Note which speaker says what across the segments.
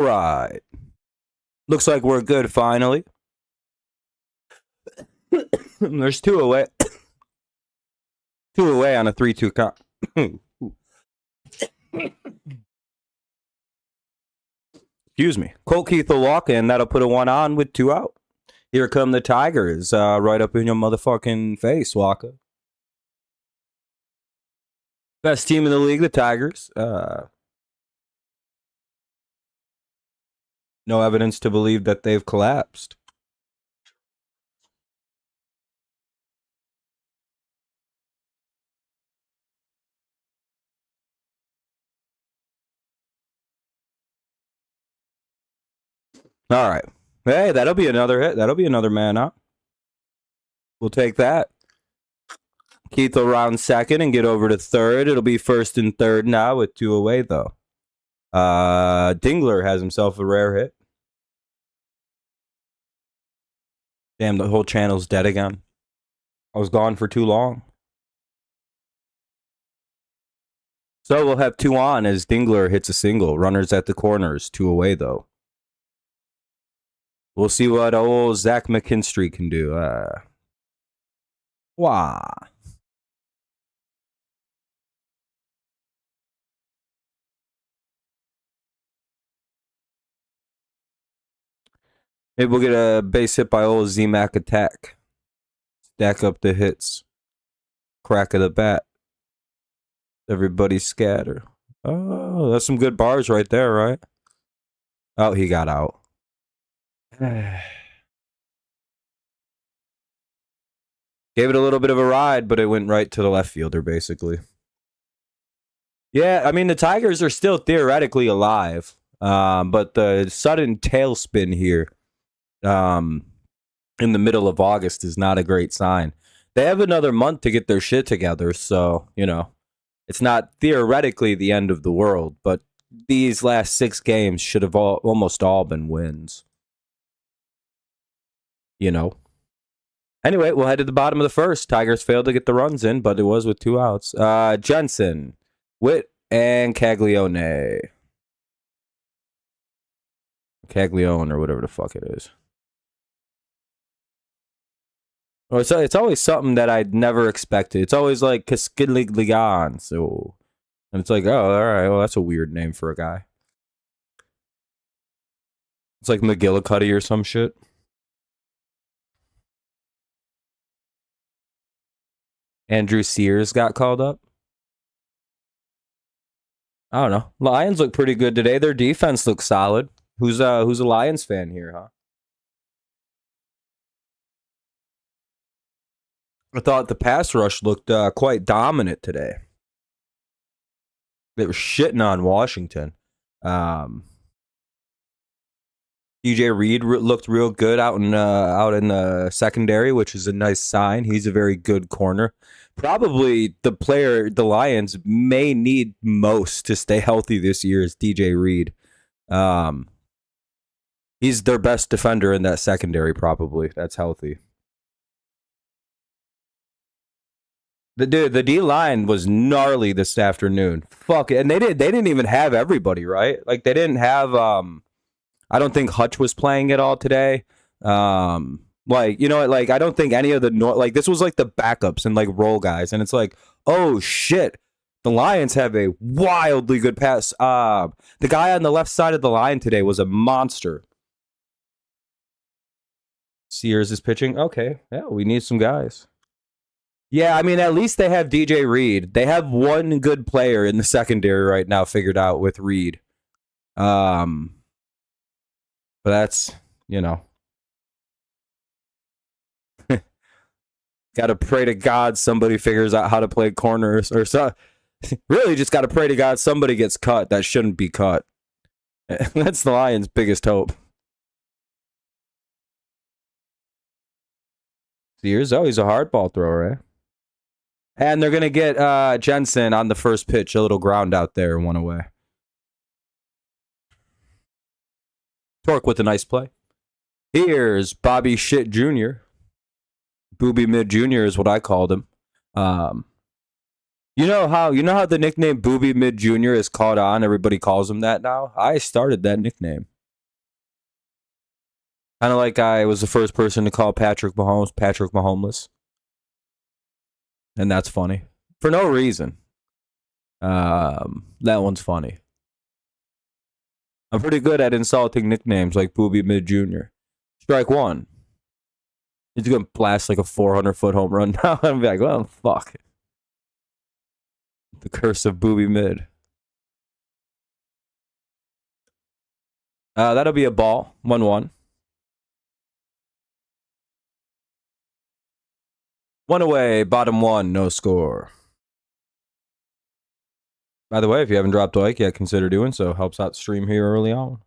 Speaker 1: Right. Looks like we're good finally. There's two away. Two away on a 3-2 count. Excuse me. Colt Keith will walk in. That'll put a 1 on with 2 out. Here come the Tigers. Right up in your motherfucking face, Walker. Best team in the league, the Tigers. No evidence to believe that they've collapsed. All right. Hey, that'll be another hit. That'll be another man up. We'll take that. Keith will round second and get over to third. It'll be first and third now with 2 away, though. Dingler has himself a rare hit. Damn, the whole channel's dead again. I was gone for too long. So we'll have 2 on as Dingler hits a single. Runners at the corners, 2 away, though. We'll see what old Zach McKinstry can do. Wah. Maybe we'll get a base hit by old Z-Mac attack. Stack up the hits. Crack of the bat. Everybody scatter. Oh, that's some good bars right there, right? Oh, he got out. Gave it a little bit of a ride, but it went right to the left fielder, basically. Yeah, I mean, the Tigers are still theoretically alive. But the sudden tailspin here in the middle of August is not a great sign. They have another month to get their shit together, so, you know, it's not theoretically the end of the world, but these last 6 games should have almost all been wins. You know. Anyway, we'll head to the bottom of the first. Tigers failed to get the runs in, but it was with 2 outs. Jensen, Witt, and Caglione. Caglione, or whatever the fuck it is. Well, it's always something that I'd never expected. It's always like Caskidligan. So, and it's like, oh, all right, well, that's a weird name for a guy. It's like McGillicuddy or some shit. Andrew Sears got called up. I don't know. Lions look pretty good today. Their defense looks solid. Who's a Lions fan here, huh? I thought the pass rush looked quite dominant today. They were shitting on Washington. DJ Reed looked real good out in the secondary, which is a nice sign. He's a very good corner. Probably the player the Lions may need most to stay healthy this year is DJ Reed. He's their best defender in that secondary, probably. That's healthy. The D line was gnarly this afternoon. Fuck it. And they didn't even have everybody, right? Like they didn't have I don't think Hutch was playing at all today. Like, you know, like I don't think any of the like this was like the backups and like role guys, and it's like, oh shit, the Lions have a wildly good pass. The guy on the left side of the line today was a monster. Sears is pitching. Okay, yeah, we need some guys. Yeah, I mean, at least they have DJ Reed. They have one good player in the secondary right now figured out with Reed. But that's, you know. Got to pray to God somebody figures out how to play corners or so. Really just got to pray to God somebody gets cut that shouldn't be cut. That's the Lions' biggest hope. Sears, oh, he's a hard ball thrower, eh? And they're going to get Jensen on the first pitch, a little ground out there, 1 away. Torque with a nice play. Here's Bobby Shit Jr. Booby Mid Jr. is what I called him. You know how the nickname Booby Mid Jr. is caught on? Everybody calls him that now. I started that nickname. Kind of like I was the first person to call Patrick Mahomes. And that's funny. For no reason. That one's funny. I'm pretty good at insulting nicknames like Booby Mid Jr. Strike one. He's going to blast like a 400-foot home run now. I'm be like, well, fuck. The curse of Booby Mid. That'll be a ball. 1-1. One away, bottom one, no score. By the way, if you haven't dropped a like yet, consider doing so. Helps out the stream here early on.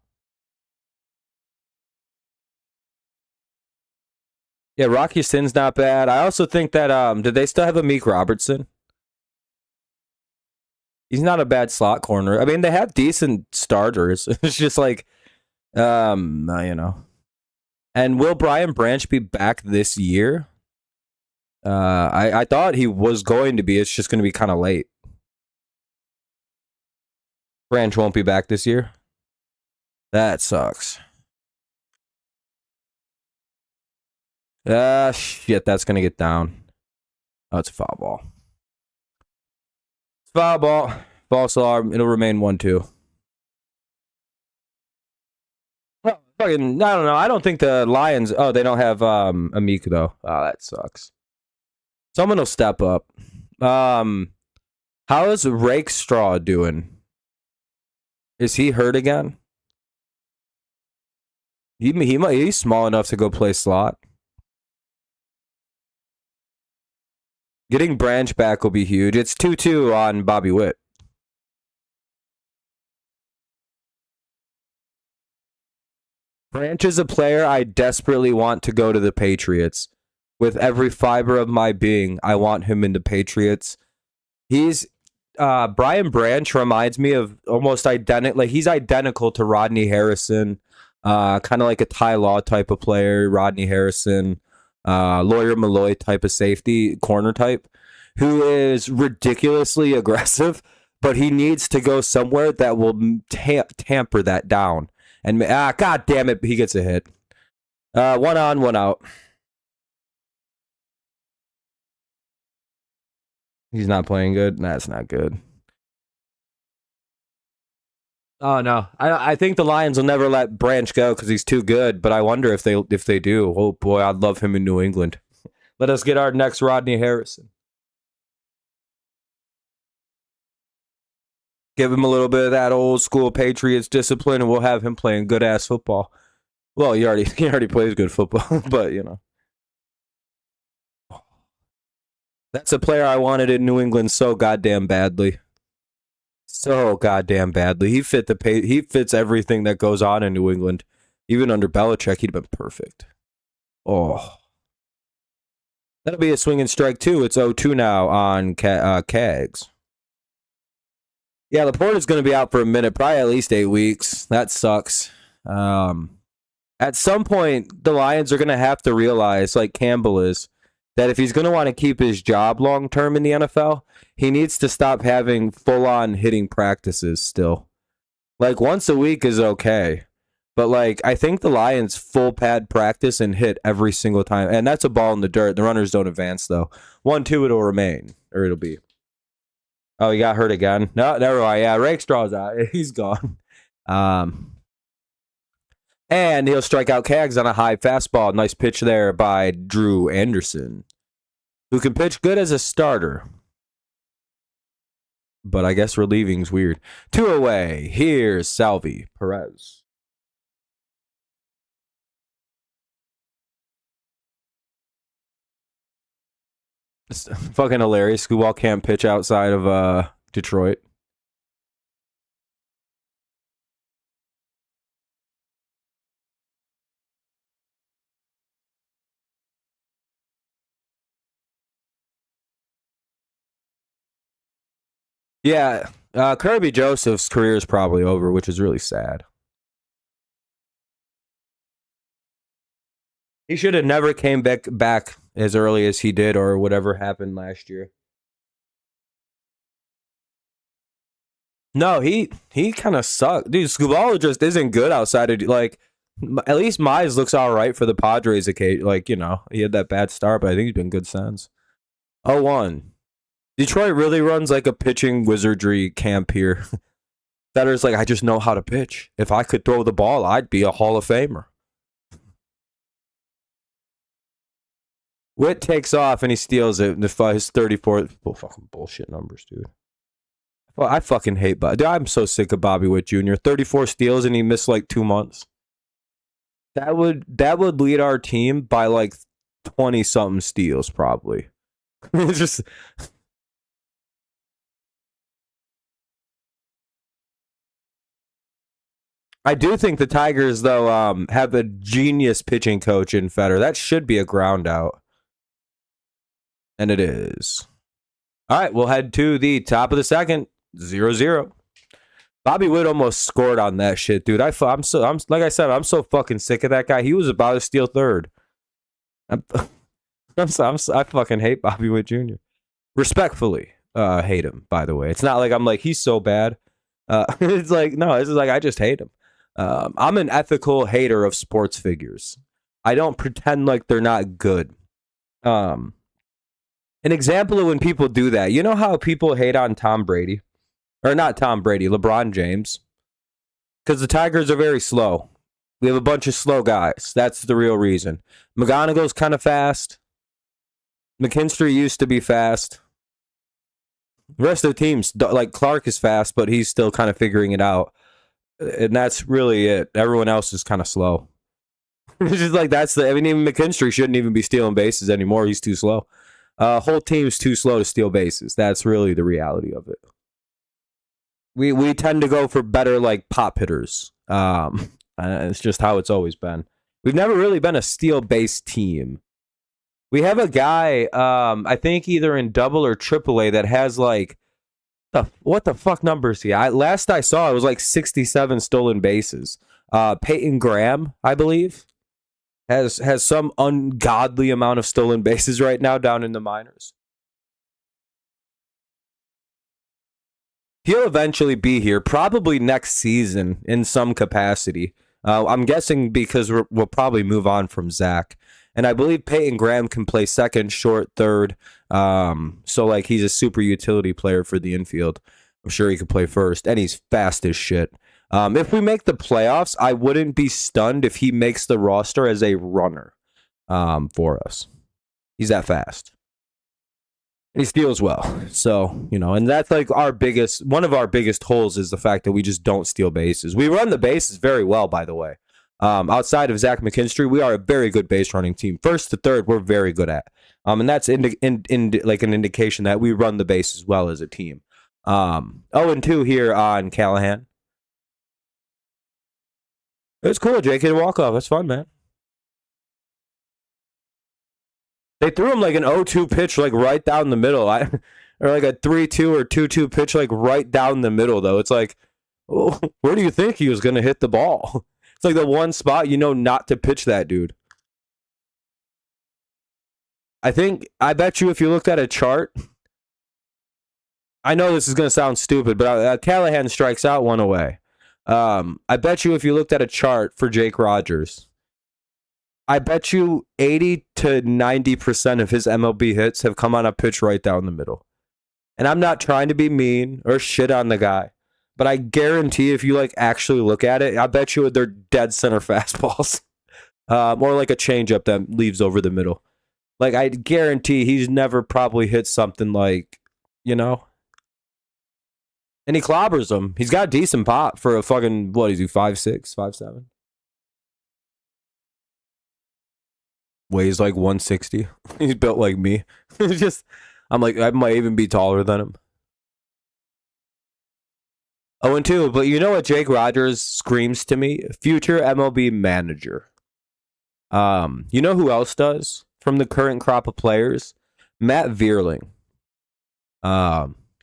Speaker 1: Yeah, Rocky Sin's not bad. I also think that did they still have a Meek Robertson? He's not a bad slot corner. I mean, they have decent starters. It's just like you know. And will Brian Branch be back this year? I thought he was going to be. It's just going to be kind of late. Branch won't be back this year. That sucks. Shit, that's going to get down. Oh, it's a foul ball. It's foul ball. False alarm. It'll remain 1-2. Well, fucking, I don't know. I don't think the Lions. Oh, they don't have Amik though. Oh, that sucks. Someone will step up. How is Rakestraw doing? Is he hurt again? He's small enough to go play slot. Getting Branch back will be huge. It's 2-2 on Bobby Witt. Branch is a player I desperately want to go to the Patriots. With every fiber of my being, I want him in the Patriots. He's Brian Branch reminds me of almost identical. Like he's identical to Rodney Harrison, kind of like a Ty Law type of player. Rodney Harrison, Lawyer Malloy type of safety corner type, who is ridiculously aggressive, but he needs to go somewhere that will tamper that down. And god damn it, he gets a hit. 1 on, 1 out. He's not playing good. That's not good. Oh no, I think the Lions will never let Branch go because he's too good. But I wonder if they do. Oh boy, I'd love him in New England. Let us get our next Rodney Harrison. Give him a little bit of that old school Patriots discipline, and we'll have him playing good ass football. Well, he already plays good football, but you know. That's a player I wanted in New England so goddamn badly. So goddamn badly. He fits everything that goes on in New England. Even under Belichick, he'd have been perfect. Oh. That'll be a swinging strike too. It's 0-2 now on Cags. Yeah, Laporta's going to be out for a minute, probably at least 8 weeks. That sucks. At some point, the Lions are going to have to realize, like Campbell is, that if he's going to want to keep his job long term in the NFL, he needs to stop having full-on hitting practices still. Like, once a week is okay. But, like, I think the Lions full pad practice and hit every single time. And that's a ball in the dirt. The runners don't advance, though. 1-2, it'll remain. Or it'll be. Oh, he got hurt again. No, never mind. Yeah, Rakestraw's out. He's gone. And he'll strike out Cags on a high fastball. Nice pitch there by Drew Anderson, who can pitch good as a starter. But I guess relieving's weird. 2 away. Here's Salvi Perez. It's fucking hilarious. Skubal can't pitch outside of Detroit. Yeah, Kirby Joseph's career is probably over, which is really sad. He should have never came back as early as he did, or whatever happened last year. No, he kind of sucked. Dude, Skubal just isn't good outside of, like, At least Mize looks all right for the Padres. Like, you know, he had that bad start, but I think he's been good since. 0-1. Detroit really runs like a pitching wizardry camp here. Better's like, I just know how to pitch. If I could throw the ball, I'd be a Hall of Famer. Witt takes off and he steals it. His 34th. Fucking bullshit numbers, dude. Well, I fucking hate Bobby. Dude, I'm so sick of Bobby Witt Jr. 34 steals and he missed like 2 months. That would lead our team by like 20 something steals probably. It's just I do think the Tigers though have a genius pitching coach in Fetter. That should be a ground out. And it is. All right, we'll head to the top of the second. 0-0. Bobby Witt almost scored on that shit, dude. I'm like I said, I'm so fucking sick of that guy. He was about to steal third. I fucking hate Bobby Witt Jr. Respectfully, hate him. By the way, it's not like I'm like he's so bad. It's like no, it's like I just hate him. I'm an ethical hater of sports figures. I don't pretend like they're not good. An example of when people do that, you know how people hate on Tom Brady? Or not Tom Brady, LeBron James. Because the Tigers are very slow. We have a bunch of slow guys. That's the real reason. McGonigal's kind of fast. McKinstry used to be fast. The rest of the teams, like Clark is fast, but he's still kind of figuring it out. And that's really it. Everyone else is kind of slow. It's just like even McKinstry shouldn't even be stealing bases anymore. He's too slow. Whole team's too slow to steal bases. That's really the reality of it. We tend to go for better like pop hitters. It's just how it's always been. We've never really been a steal base team. We have a guy, I think either in double or triple A that has like what the fuck number is he? Last I saw it was like 67 stolen bases. Peyton Graham, I believe, has some ungodly amount of stolen bases right now down in the minors. He'll eventually be here, probably next season in some capacity. I'm guessing because we'll probably move on from Zach. And I believe Peyton Graham can play second, short, third. So, like, he's a super utility player for the infield. I'm sure he could play first. And he's fast as shit. If we make the playoffs, I wouldn't be stunned if he makes the roster as a runner for us. He's that fast. And he steals well. So, you know, and that's like one of our biggest holes is the fact that we just don't steal bases. We run the bases very well, by the way. Outside of Zach McKinstry, we are a very good base running team. First to third, we're very good at. And that's like an indication that we run the base as well as a team. 0-2 here on Callahan. It's cool, JK walk off. That's fun, man. They threw him like an 0-2 pitch, like right down the middle. Or like a 3-2 or 2-2 pitch, like right down the middle, though. It's like, oh, where do you think he was going to hit the ball? It's like the one spot you know not to pitch that dude. I bet you if you looked at a chart, I know this is going to sound stupid, but Callahan strikes out one away. I bet you if you looked at a chart for Jake Rogers, I bet you 80 to 90% of his MLB hits have come on a pitch right down the middle. And I'm not trying to be mean or shit on the guy, but I guarantee if you like actually look at it, I bet you they're dead center fastballs. Or like a changeup that leaves over the middle. Like I guarantee he's never probably hit something like, you know. And he clobbers them. He's got a decent pop for a fucking, what is he, 5'6", 5'7"? Weighs like 160. He's built like me. It's just, I'm like, I might even be taller than him. 0-2, but you know what Jake Rogers screams to me? Future MLB manager. You know who else does from the current crop of players? Matt Vierling.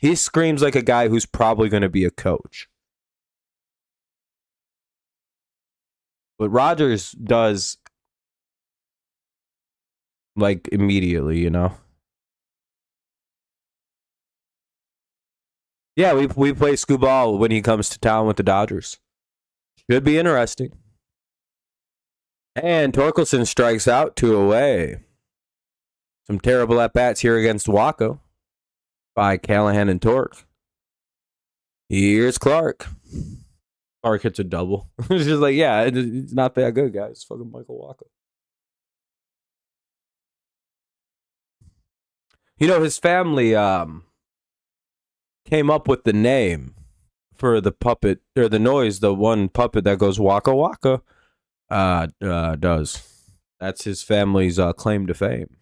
Speaker 1: He screams like a guy who's probably going to be a coach. But Rogers does like immediately, you know. Yeah, we play Scooball when he comes to town with the Dodgers. Should be interesting. And Torkelson strikes out 2 away. Some terrible at-bats here against Waco by Callahan and Torque. Here's Clark. Clark hits a double. It's just like, yeah, it's not that good, guys. It's fucking Michael Waco. You know, his family came up with the name for the puppet, or the noise, the one puppet that goes Waka Waka does. That's his family's claim to fame.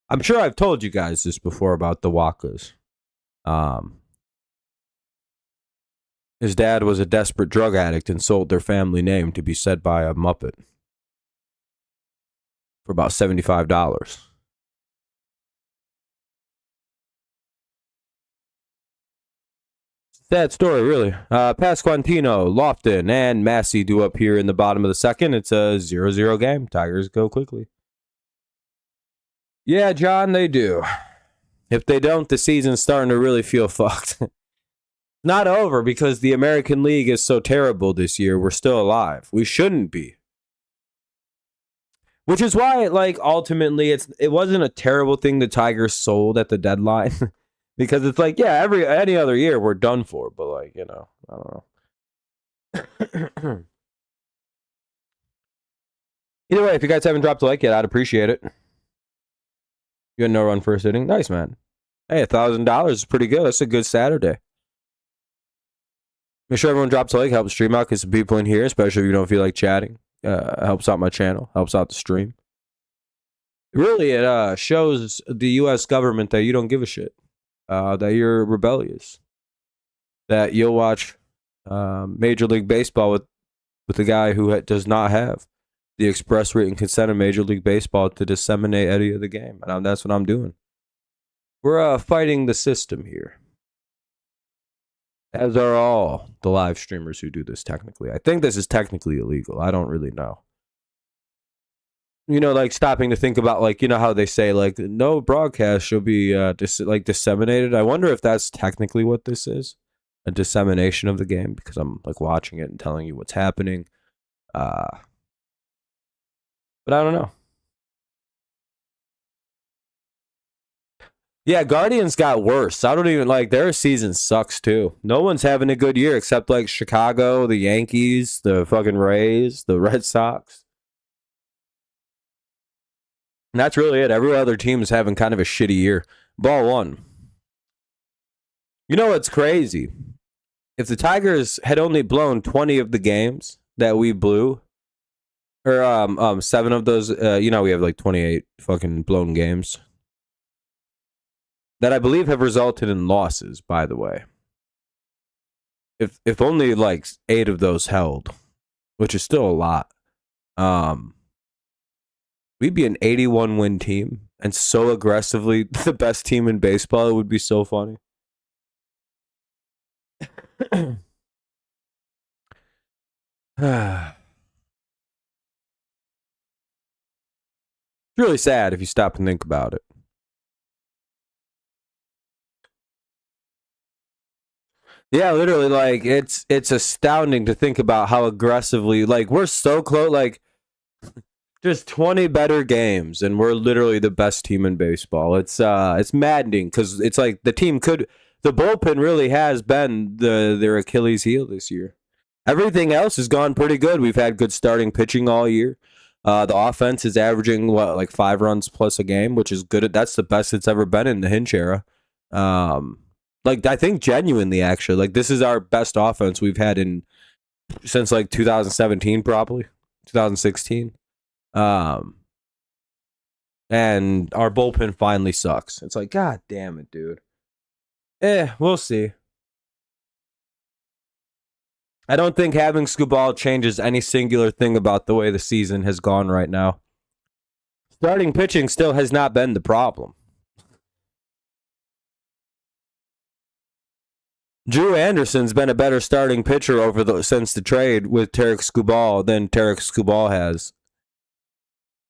Speaker 1: I'm sure I've told you guys this before about the Wakas. His dad was a desperate drug addict and sold their family name to be said by a Muppet for about $75. Sad story, really. Pasquantino, Lofton, and Massey do up here in the bottom of the second. It's a 0-0 game. Tigers go quickly. Yeah, John, they do. If they don't, the season's starting to really feel fucked. Not over because the American League is so terrible this year. We're still alive. We shouldn't be. Which is why, like, ultimately, it wasn't a terrible thing the Tigers sold at the deadline. Because it's like, yeah, any other year we're done for. But, like, you know, I don't know. Either way, if you guys haven't dropped a like yet, I'd appreciate it. You had no run first inning. Nice, man. Hey, $1,000 is pretty good. That's a good Saturday. Make sure everyone drops a like. Helps stream out because some people in here, especially if you don't feel like chatting. Helps out my channel. Helps out the stream. Really, it shows the U.S. government that you don't give a shit. That you're rebellious. That you'll watch Major League Baseball with a guy who does not have the express written consent of Major League Baseball to disseminate any of the game. And that's what I'm doing. We're fighting the system here. As are all the live streamers who do this technically. I think this is technically illegal. I don't really know. You know, like stopping to think about, like, you know how they say, like, no broadcast should be disseminated. I wonder if that's technically what this is. A dissemination of the game, because I'm like watching it and telling you what's happening. But I don't know. Yeah, Guardians got worse. I don't even like their season sucks too. No one's having a good year except like Chicago, the Yankees, the fucking Rays, the Red Sox. And that's really it. Every other team is having kind of a shitty year. Ball one. You know what's crazy? If the Tigers had only blown 20 of the games that we blew, or 7 of those, we have like 28 fucking blown games that I believe have resulted in losses, by the way. If only like 8 of those held, which is still a lot, we'd be an 81 win team and so aggressively the best team in baseball. It would be so funny. It's really sad if you stop and think about it. Yeah, literally, like it's astounding to think about how aggressively, like, we're so close, like just 20 better games and we're literally the best team in baseball. It's maddening because it's like the bullpen really has been their Achilles heel this year. Everything else has gone pretty good. We've had good starting pitching all year. The offense is averaging like 5 runs plus a game, which is good. That's the best it's ever been in the Hinch era. Like, I think genuinely, actually, like, this is our best offense we've had since like 2017, probably 2016. And our bullpen finally sucks. It's like, God damn it, dude. We'll see. I don't think having Skubal changes any singular thing about the way the season has gone right now. Starting pitching still has not been the problem. Drew Anderson's been a better starting pitcher since the trade with Tarek Skubal than Tarek Skubal has.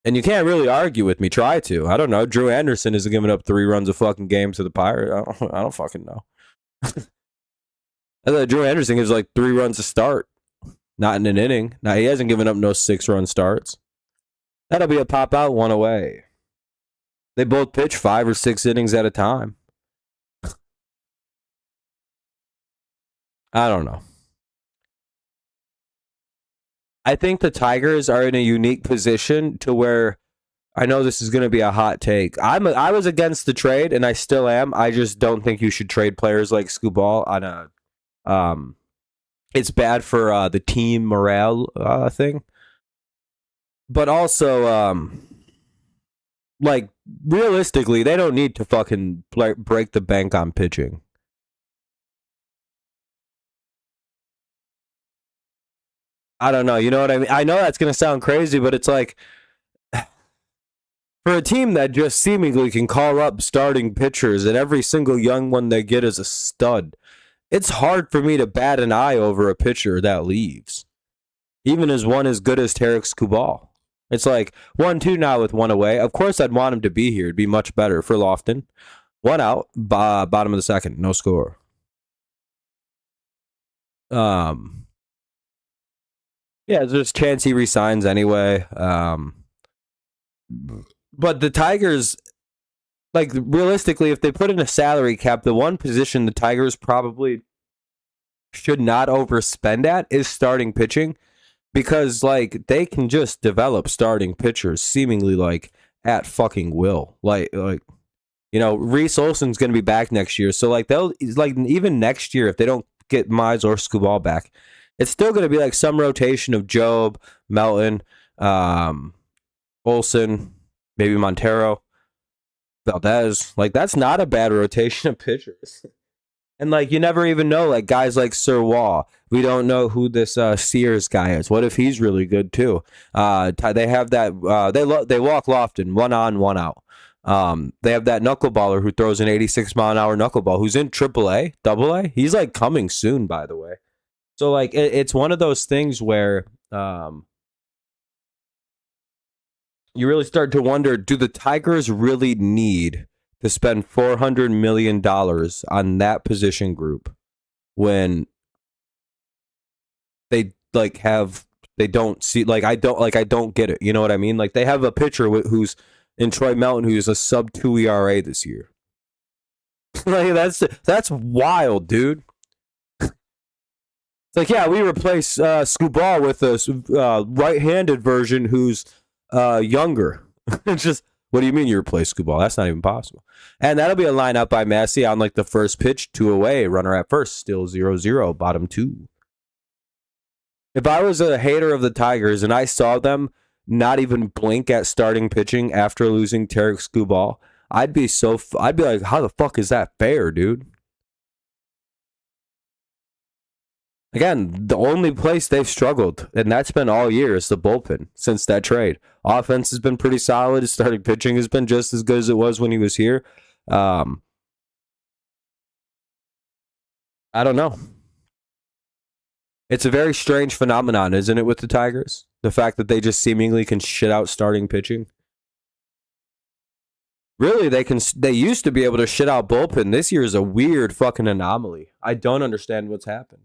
Speaker 1: And you can't really argue with me. Try to. I don't know. Drew Anderson isn't giving up 3 runs a fucking game to the Pirates. I don't fucking know. I thought Drew Anderson gives like 3 runs a start. Not in an inning. Now, he hasn't given up no 6-run starts. That'll be a pop out one away. They both pitch 5 or 6 innings at a time. I don't know. I think the Tigers are in a unique position to where I know this is going to be a hot take. I was against the trade, and I still am. I just don't think you should trade players like Skubal on a. It's bad for the team morale thing, but also, like realistically, they don't need to fucking break the bank on pitching. I don't know. You know what I mean? I know that's going to sound crazy, but it's like for a team that just seemingly can call up starting pitchers and every single young one they get is a stud, it's hard for me to bat an eye over a pitcher that leaves, even as one as good as Tarek Skubal. It's like 1-2 now with one away. Of course, I'd want him to be here. It'd be much better for Lofton. One out, bottom of the second, no score. Yeah, there's a chance he resigns anyway. But the Tigers, like realistically, if they put in a salary cap, the one position the Tigers probably should not overspend at is starting pitching, because like they can just develop starting pitchers seemingly like at fucking will. Like Reese Olson's going to be back next year, so like they'll like even next year if they don't get Mize or Skubal back, it's still going to be like some rotation of Job, Melton, Olson, maybe Montero, Valdez. Like that's not a bad rotation of pitchers. And like you never even know, like guys like Sir Wall. We don't know who this Sears guy is. What if he's really good too? They have that. They walk Lofton 1 on, 1 out. They have that knuckleballer who throws an 86-mile-an-hour knuckleball, who's in AAA, AA. He's like coming soon, by the way. So like it's one of those things where you really start to wonder: do the Tigers really need to spend $400 million on that position group when they I don't get it. You know what I mean? Like they have a pitcher who's in Troy Melton who's a sub-2 ERA this year. Like that's wild, dude. It's like, yeah, we replace Skubal with a right-handed version who's younger. It's just, what do you mean you replace Skubal? That's not even possible. And that'll be a lineup by Massey on like the first pitch, 2 away, runner at first, still 0-0, bottom 2. If I was a hater of the Tigers and I saw them not even blink at starting pitching after losing Tarek Skubal, I'd be like, how the fuck is that fair, dude? Again, the only place they've struggled, and that's been all year, is the bullpen since that trade. Offense has been pretty solid. Starting pitching has been just as good as it was when he was here. I don't know. It's a very strange phenomenon, isn't it, with the Tigers? The fact that they just seemingly can shit out starting pitching. Really, they used to be able to shit out bullpen. This year is a weird fucking anomaly. I don't understand what's happened.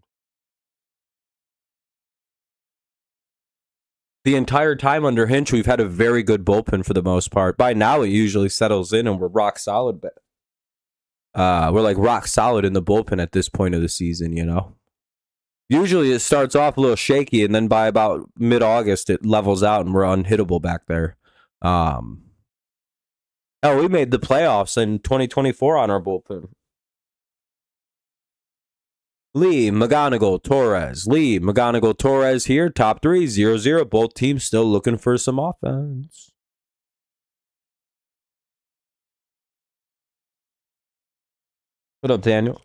Speaker 1: The entire time under Hinch, we've had a very good bullpen for the most part. By now, it usually settles in and we're rock solid. We're like rock solid in the bullpen at this point of the season, you know? Usually it starts off a little shaky, and then by about mid-August, it levels out and we're unhittable back there. We made the playoffs in 2024 on our bullpen. Lee, McGonigal, Torres. Lee, McGonigal, Torres here. Top 3, 0-0. Both teams still looking for some offense. What up, Daniel?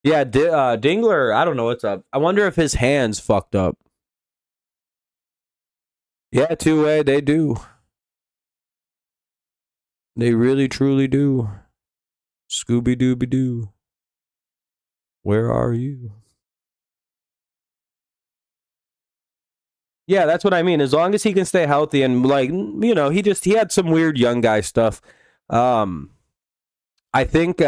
Speaker 1: Yeah, Dingler, I don't know what's up. I wonder if his hand's fucked up. Yeah, two-way, they do. They really, truly do. Scooby-Dooby-Doo. Where are you? Yeah, that's what I mean. As long as he can stay healthy and like, you know, he had some weird young guy stuff. I think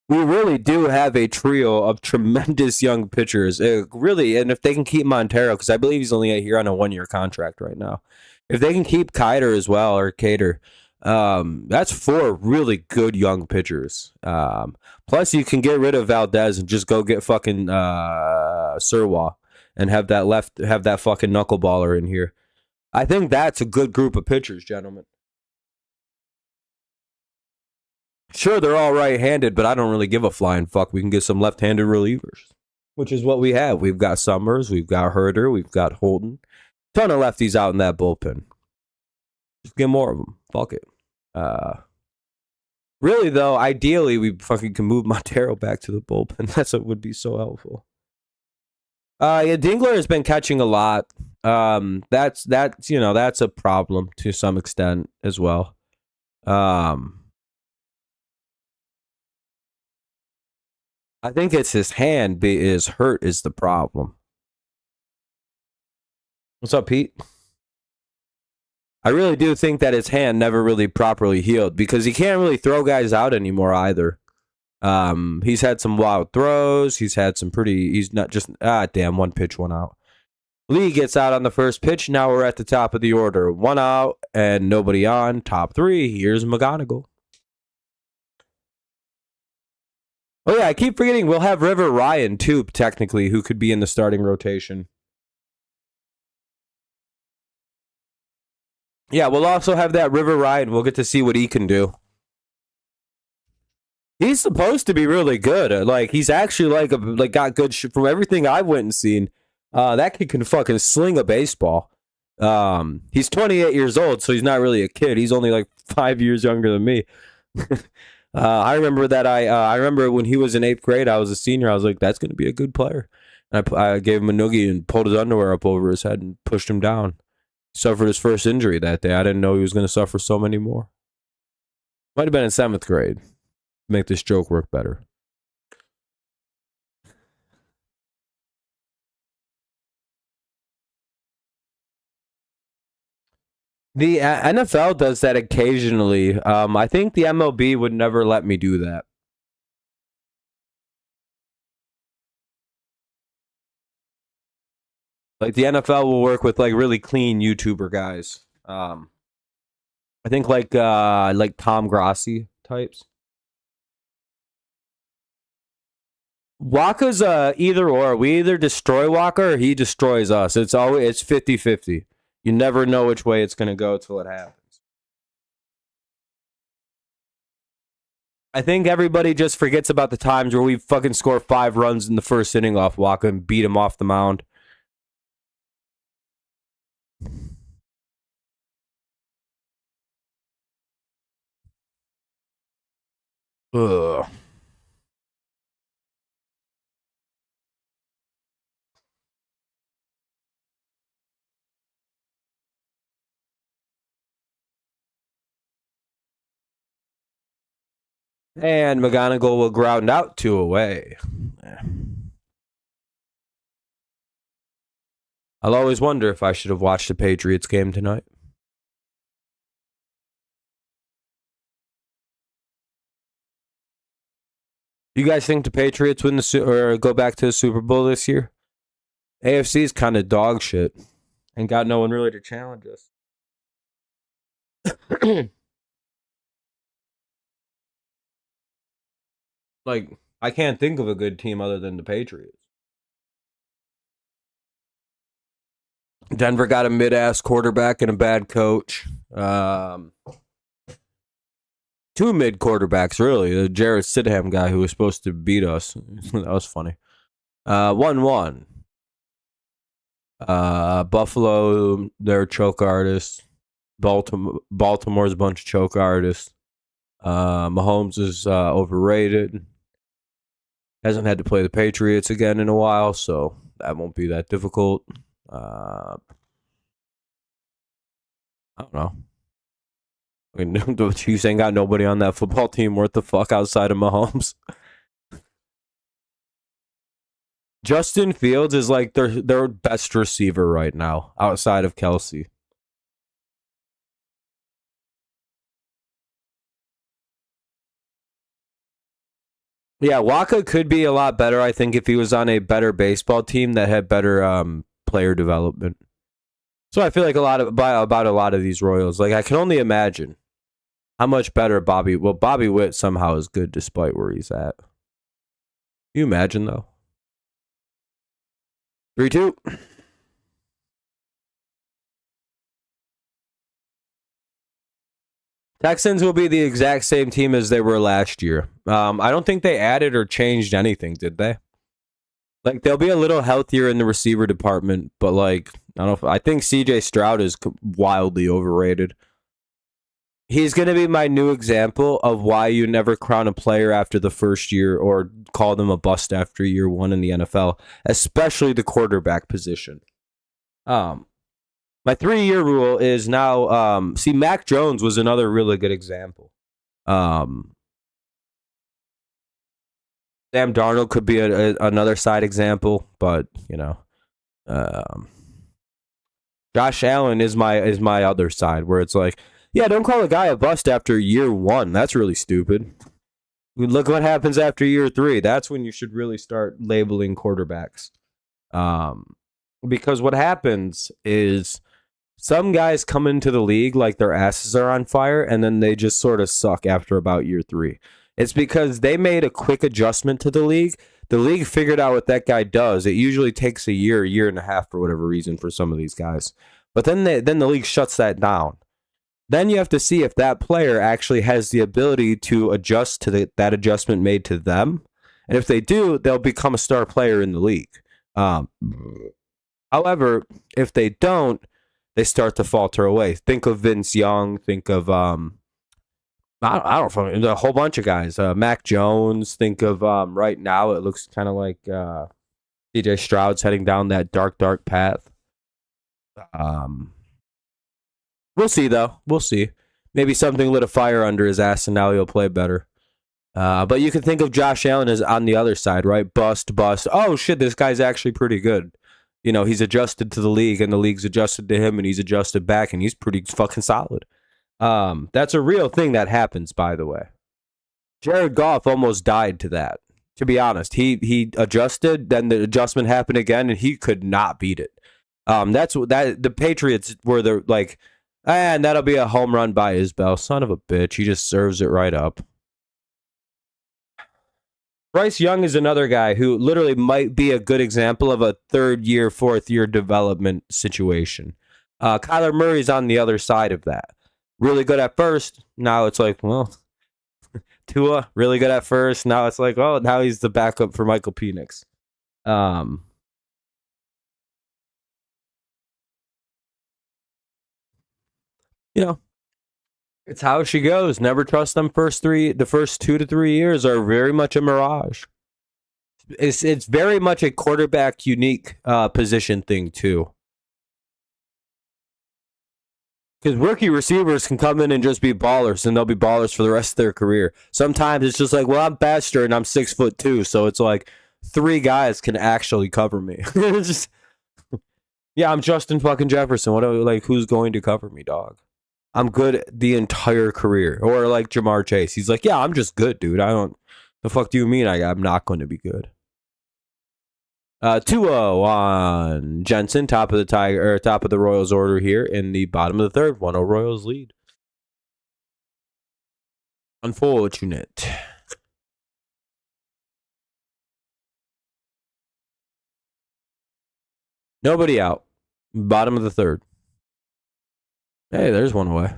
Speaker 1: We really do have a trio of tremendous young pitchers. Really, and if they can keep Montero, because I believe he's only here on a 1-year contract right now. If they can keep Kiter as well, or Cater, that's 4 really good young pitchers. Plus, you can get rid of Valdez and just go get fucking Surwa and have that fucking knuckleballer in here. I think that's a good group of pitchers, gentlemen. Sure, they're all right-handed, but I don't really give a flying fuck. We can get some left-handed relievers, which is what we have. We've got Summers, we've got Herder, we've got Holden. Ton of lefties out in that bullpen. Just get more of them. Fuck it. Really, though, ideally, we fucking can move Montero back to the bullpen. That's what would be so helpful. Yeah, Dingler has been catching a lot. That's a problem to some extent as well. I think it's his hand is hurt is the problem. What's up, Pete? I really do think that his hand never really properly healed because he can't really throw guys out anymore either. He's had some wild throws. He's not just, damn, 1 pitch, 1 out. Lee gets out on the first pitch. Now we're at the top of the order. 1 out and nobody on. Top 3. Here's McGonigal. Oh, yeah, I keep forgetting we'll have River Ryan, too, technically, who could be in the starting rotation. Yeah, we'll also have that River Ryan. We'll get to see what he can do. He's supposed to be really good. He's actually got good from everything I went and seen. That kid can fucking sling a baseball. He's 28 years old, so he's not really a kid. He's only like 5 years younger than me. I remember that I remember when he was in 8th grade, I was a senior. I was like, that's going to be a good player. And I gave him a noogie and pulled his underwear up over his head and pushed him down. Suffered his first injury that day. I didn't know he was going to suffer so many more. Might have been in 7th grade. Make this joke work better. The NFL does that occasionally. I think the MLB would never let me do that. Like the NFL will work with like really clean YouTuber guys. I think like Tom Grossi types. Waka's either or. We either destroy Waka or he destroys us. It's 50-50. You never know which way it's going to go till it happens. I think everybody just forgets about the times where we fucking score 5 runs in the first inning off Waka and beat him off the mound. Ugh. And McGonigal will ground out 2 away. I'll always wonder if I should have watched the Patriots game tonight. You guys think the Patriots win or go back to the Super Bowl this year? AFC is kind of dog shit. And got no one really to challenge us. Like, I can't think of a good team other than the Patriots. Denver got a mid-ass quarterback and a bad coach. 2 mid quarterbacks, really. The Jarrett Stidham guy who was supposed to beat us. That was funny. 1-1. Buffalo, they're choke artists. Baltimore's a bunch of choke artists. Mahomes is overrated. Hasn't had to play the Patriots again in a while, so that won't be that difficult. I don't know. I mean, the Chiefs ain't got nobody on that football team worth the fuck outside of Mahomes. Justin Fields is like their best receiver right now, outside of Kelsey. Yeah, Waka could be a lot better, I think, if he was on a better baseball team that had better player development. So I feel like about a lot of these Royals. Like I can only imagine how much better Bobby Witt somehow is good despite where he's at. Can you imagine though? 3-2. Texans will be the exact same team as they were last year. I don't think they added or changed anything, did they? Like they'll be a little healthier in the receiver department, but like I don't know. I think C.J. Stroud is wildly overrated. He's going to be my new example of why you never crown a player after the first year or call them a bust after year one in the NFL, especially the quarterback position. My 3-year rule is now. Mac Jones was another really good example. Sam Darnold could be another side example, but you know, Josh Allen is my other side where it's like, yeah, don't call a guy a bust after year one. That's really stupid. Look what happens after year 3. That's when you should really start labeling quarterbacks. Because what happens is some guys come into the league like their asses are on fire, and then they just sort of suck after about year 3. It's because they made a quick adjustment to the league. The league figured out what that guy does. It usually takes a year and a half for whatever reason for some of these guys. But then the league shuts that down. Then you have to see if that player actually has the ability to adjust to that adjustment made to them. And if they do, they'll become a star player in the league. However, if they don't, they start to falter away. Think of Vince Young. Think of I don't know, a whole bunch of guys. Mac Jones. Think of right now it looks kind of like C.J. Stroud's heading down that dark path. We'll see though. We'll see. Maybe something lit a fire under his ass, and now he'll play better. But you can think of Josh Allen as on the other side, right? Bust. Oh shit, this guy's actually pretty good. You know, he's adjusted to the league, and the league's adjusted to him, and he's adjusted back, and he's pretty fucking solid. That's a real thing that happens, by the way. Jared Goff almost died to that. To be honest, he adjusted, then the adjustment happened again, and he could not beat it. The Patriots were and that'll be a home run by Isbell. Son of a bitch, he just serves it right up. Bryce Young is another guy who literally might be a good example of a 3rd year, 4th year development situation. Kyler Murray's on the other side of that. Really good at first. Now it's like, well, Tua, really good at first. Now it's like, oh, now he's the backup for Michael Penix. You know, it's how she goes. Never trust them the first 2 to 3 years are very much a mirage. It's very much a quarterback unique position thing too. Because rookie receivers can come in and just be ballers, and they'll be ballers for the rest of their career. Sometimes it's just like, well, I'm faster and I'm 6'2", so it's like 3 guys can actually cover me. Just, yeah, I'm Justin fucking Jefferson. Who's going to cover me, dog? I'm good the entire career. Or like Jamar Chase. He's like, yeah, I'm just good, dude. The fuck do you mean I'm not going to be good? 2-0 on Jensen, top of the Royals order here in the bottom of the 3rd. 1-0 Royals lead. Unfortunate. Nobody out. Bottom of the 3rd. Hey, there's one away.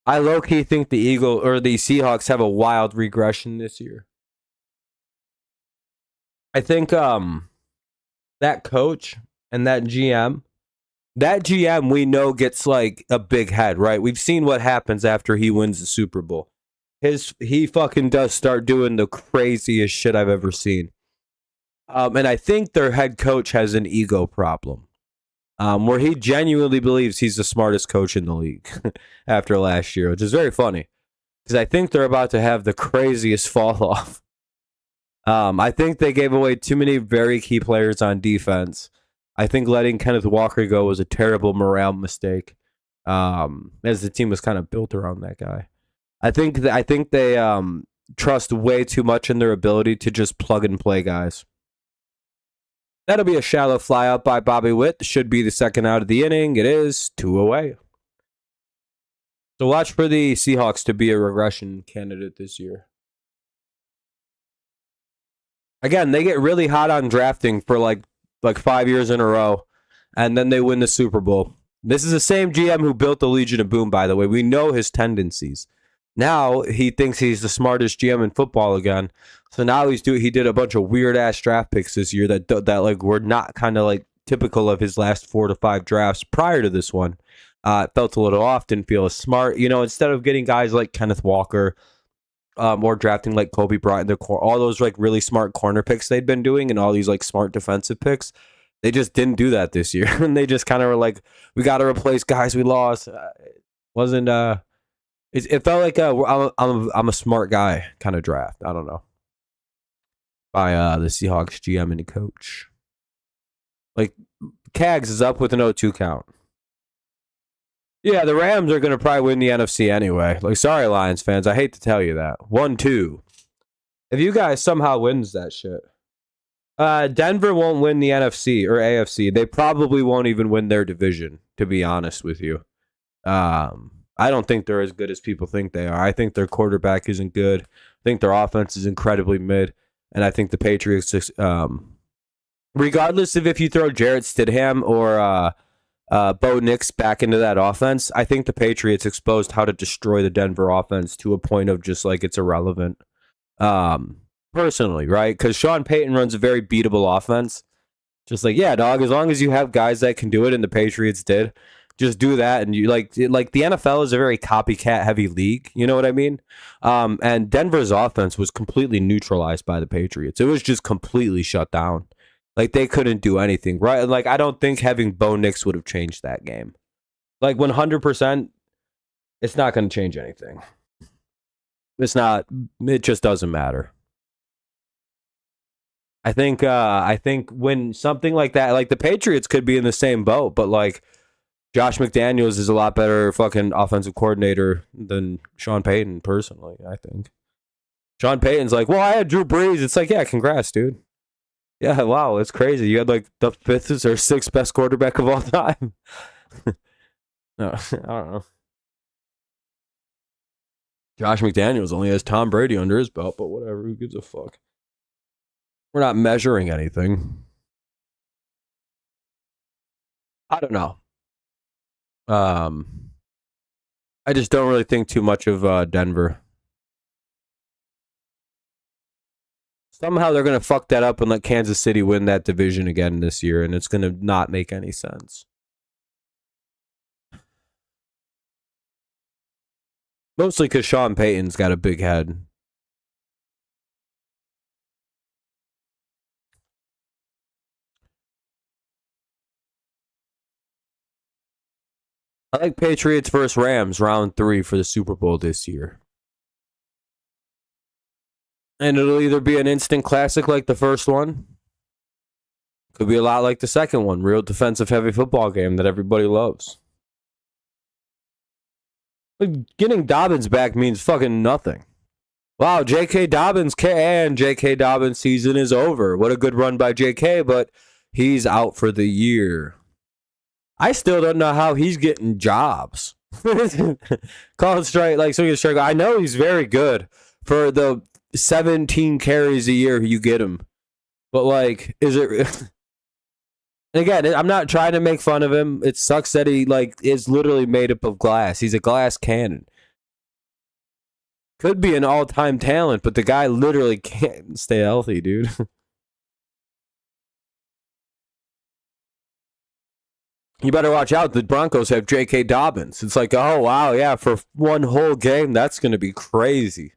Speaker 1: I low-key think the Seahawks have a wild regression this year. I think that coach and that GM we know gets like a big head, right? We've seen what happens after he wins the Super Bowl. He fucking does start doing the craziest shit I've ever seen. And I think their head coach has an ego problem. Where he genuinely believes he's the smartest coach in the league after last year, which is very funny because I think they're about to have the craziest fall off. I think they gave away too many very key players on defense. I think letting Kenneth Walker go was a terrible morale mistake. As the team was kind of built around that guy. I think they trust way too much in their ability to just plug and play guys. That'll be a shallow fly out by Bobby Witt. Should be the second out of the inning. It is 2 away. So watch for the Seahawks to be a regression candidate this year. Again, they get really hot on drafting for like 5 years in a row, and then they win the Super Bowl. This is the same GM who built the Legion of Boom, by the way. We know his tendencies. Now he thinks he's the smartest GM in football again. So now he did a bunch of weird ass draft picks this year that like were not kind of like typical of his last 4 to 5 drafts prior to this one. It felt a little off, didn't feel as smart. You know, instead of getting guys like Kenneth Walker, or drafting like Kobe Bryant, all those like really smart corner picks they'd been doing, and all these like smart defensive picks, they just didn't do that this year. And they just kind of were like, we got to replace guys we lost. Wasn't it felt like I'm a smart guy kind of draft. I don't know. By the Seahawks GM and coach. Like Cags is up with an 0-2 count. Yeah, the Rams are going to probably win the NFC anyway. Like, sorry, Lions fans. I hate to tell you that. 1-2. If you guys somehow wins that shit. Denver won't win the NFC or AFC. They probably won't even win their division, to be honest with you. I don't think they're as good as people think they are. I think their quarterback isn't good. I think their offense is incredibly mid. And I think the Patriots, regardless of if you throw Jarrett Stidham or Bo Nix back into that offense, I think the Patriots exposed how to destroy the Denver offense to a point of just like it's irrelevant. Personally, right? Because Sean Payton runs a very beatable offense. Just like, yeah, dog, as long as you have guys that can do it, and the Patriots did, just do that. And you like the NFL is a very copycat heavy league. You know what I mean? And Denver's offense was completely neutralized by the Patriots. It was just completely shut down. Like, they couldn't do anything, right? Like, I don't think having Bo Nix would have changed that game. Like, 100%, it's not going to change anything. It's not. It just doesn't matter. I think when something like that, like the Patriots could be in the same boat, but like Josh McDaniels is a lot better fucking offensive coordinator than Sean Payton, personally, I think. Sean Payton's like, well, I had Drew Brees. It's like, yeah, congrats, dude. Yeah, wow, it's crazy. You had like the 5th or 6th best quarterback of all time. No, I don't know. Josh McDaniels only has Tom Brady under his belt, but whatever. Who gives a fuck? We're not measuring anything. I don't know. I just don't really think too much of Denver. Somehow they're going to fuck that up and let Kansas City win that division again this year, and it's going to not make any sense. Mostly because Sean Payton's got a big head. I like Patriots versus Rams round 3 for the Super Bowl this year. And it'll either be an instant classic like the first one. Could be a lot like the second one. Real defensive heavy football game that everybody loves. But getting Dobbins back means fucking nothing. Wow, J.K. Dobbins season is over. What a good run by J.K., but he's out for the year. I still don't know how he's getting jobs. College strike, like so strike. I know he's very good for the 17 carries a year you get him, but like, is it? Again, I'm not trying to make fun of him. It sucks that he like is literally made up of glass. He's a glass cannon. Could be an all-time talent, but the guy literally can't stay healthy, dude. You better watch out. The Broncos have J.K. Dobbins. It's like, oh, wow, yeah, for one whole game, that's going to be crazy.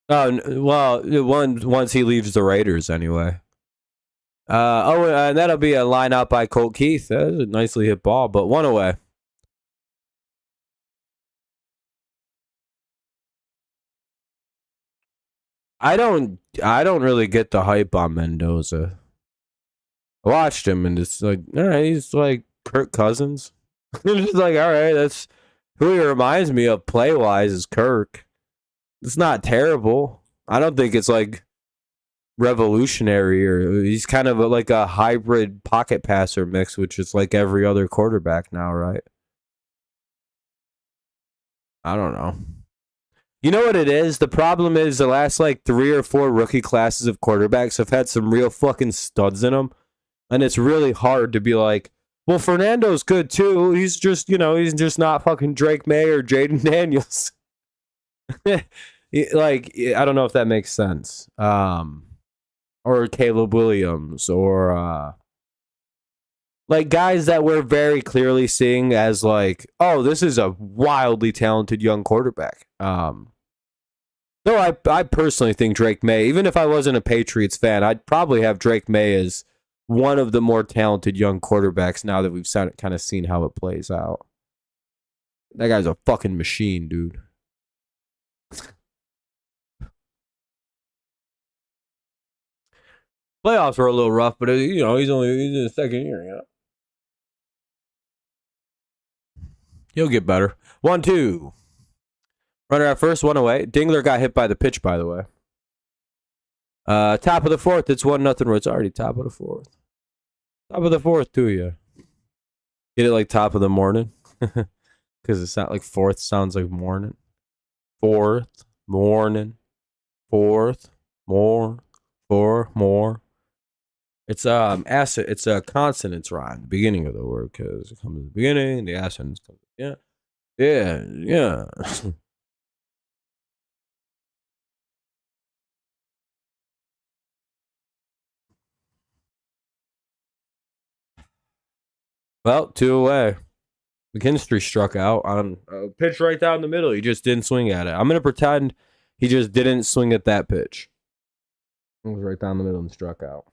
Speaker 1: Oh, well, once he leaves the Raiders, anyway. And that'll be a line out by Colt Keith. That was a nicely hit ball, but one away. I don't really get the hype on Mendoza. watched him, and it's like, all right, he's like Kirk Cousins. It's just like, all right, that's who he reminds me of play wise is Kirk. It's not terrible. I don't think it's like revolutionary, or he's kind of like a hybrid pocket passer mix, which is like every other quarterback now, right? I don't know. You know what it is? The problem is the last like 3 or 4 rookie classes of quarterbacks have had some real fucking studs in them. And it's really hard to be like, well, Fernando's good too. He's just, he's just not fucking Drake May or Jaden Daniels. Like, I don't know if that makes sense. Or Caleb Williams, or like guys that we're very clearly seeing as like, oh, this is a wildly talented young quarterback. Though I personally think Drake May, even if I wasn't a Patriots fan, I'd probably have Drake May as one of the more talented young quarterbacks now that we've kind of seen how it plays out. That guy's a fucking machine, dude. Playoffs were a little rough, but he's in his second year, He'll get better. 1-2. Runner at first, 1 away. Dingler got hit by the pitch, by the way. Top of the 4th, it's 1-0. It's already top of the 4th. Top of the 4th, too, yeah. Get it like top of the morning? Because it's not like 4th sounds like morning. 4th, morning. 4th, more. 4, more. It's it's a consonants rhyme, the beginning of the word, because it comes at the beginning, the assonance comes. Yeah. Well, 2 away. McKinstry struck out on a pitch right down the middle. He just didn't swing at it. I'm gonna pretend he just didn't swing at that pitch. It was right down the middle and struck out.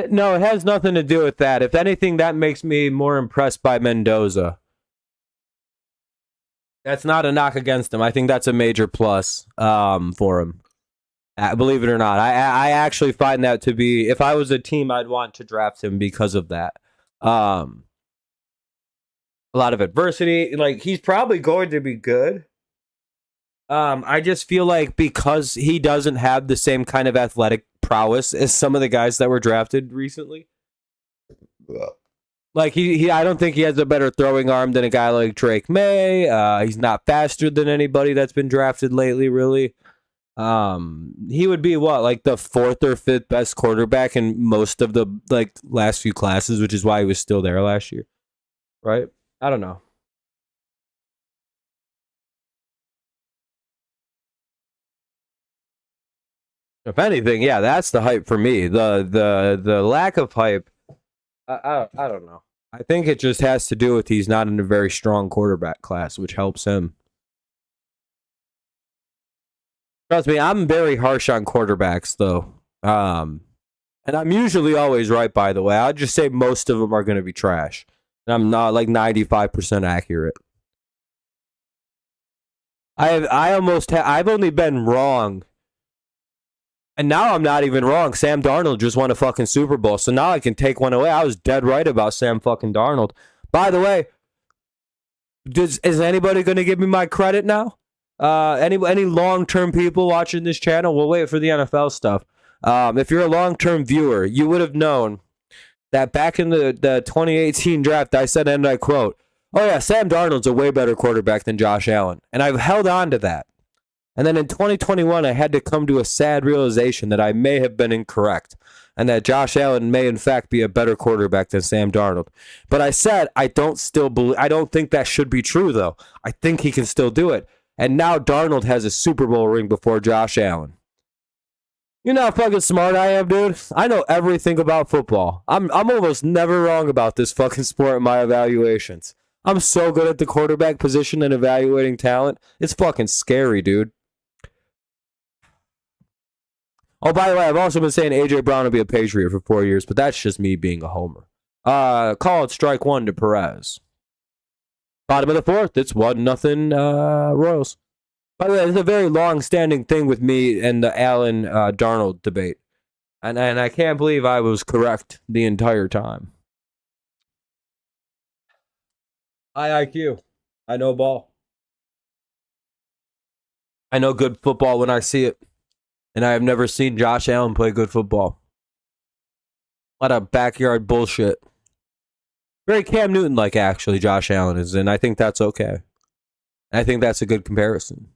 Speaker 1: No, it has nothing to do with that. If anything, that makes me more impressed by Mendoza. That's not a knock against him. I think that's a major plus for him. Believe it or not, I actually find that to be, if I was a team, I'd want to draft him because of that. A lot of adversity. Like, he's probably going to be good. I just feel like because he doesn't have the same kind of athletic prowess as some of the guys that were drafted recently. Like, I don't think he has a better throwing arm than a guy like Drake May. He's not faster than anybody that's been drafted lately, really. He would be like the 4th or 5th best quarterback in most of the like last few classes, which is why he was still there last year. Right? I don't know. If anything, yeah, that's the hype for me. The lack of hype, I don't know. I think it just has to do with he's not in a very strong quarterback class, which helps him. Trust me, I'm very harsh on quarterbacks, though. And I'm usually always right, by the way. I'd just say most of them are going to be trash. And I'm not like 95% accurate. I've only been wrong. And now I'm not even wrong. Sam Darnold just won a fucking Super Bowl. So now I can take one away. I was dead right about Sam fucking Darnold. By the way, is anybody going to give me my credit now? Any long-term people watching this channel? We'll wait for the NFL stuff. If you're a long-term viewer, you would have known that back in the 2018 draft, I said, and I quote, "Oh yeah, Sam Darnold's a way better quarterback than Josh Allen." And I've held on to that. And then in 2021, I had to come to a sad realization that I may have been incorrect and that Josh Allen may in fact be a better quarterback than Sam Darnold. But I said I don't think that should be true, though. I think he can still do it. And now Darnold has a Super Bowl ring before Josh Allen. You know how fucking smart I am, dude? I know everything about football. I'm almost never wrong about this fucking sport in my evaluations. I'm so good at the quarterback position and evaluating talent. It's fucking scary, dude. Oh, by the way, I've also been saying A.J. Brown will be a Patriot for 4 years, but that's just me being a homer. Call it strike one to Perez. Bottom of the 4th, it's 1-0 Royals. By the way, it's a very long-standing thing with me and the Allen Darnold debate, and I can't believe I was correct the entire time. High IQ. I know ball. I know good football when I see it, and I have never seen Josh Allen play good football. A lot of backyard bullshit. Very Cam Newton-like, actually, Josh Allen is, and I think that's okay. I think that's a good comparison.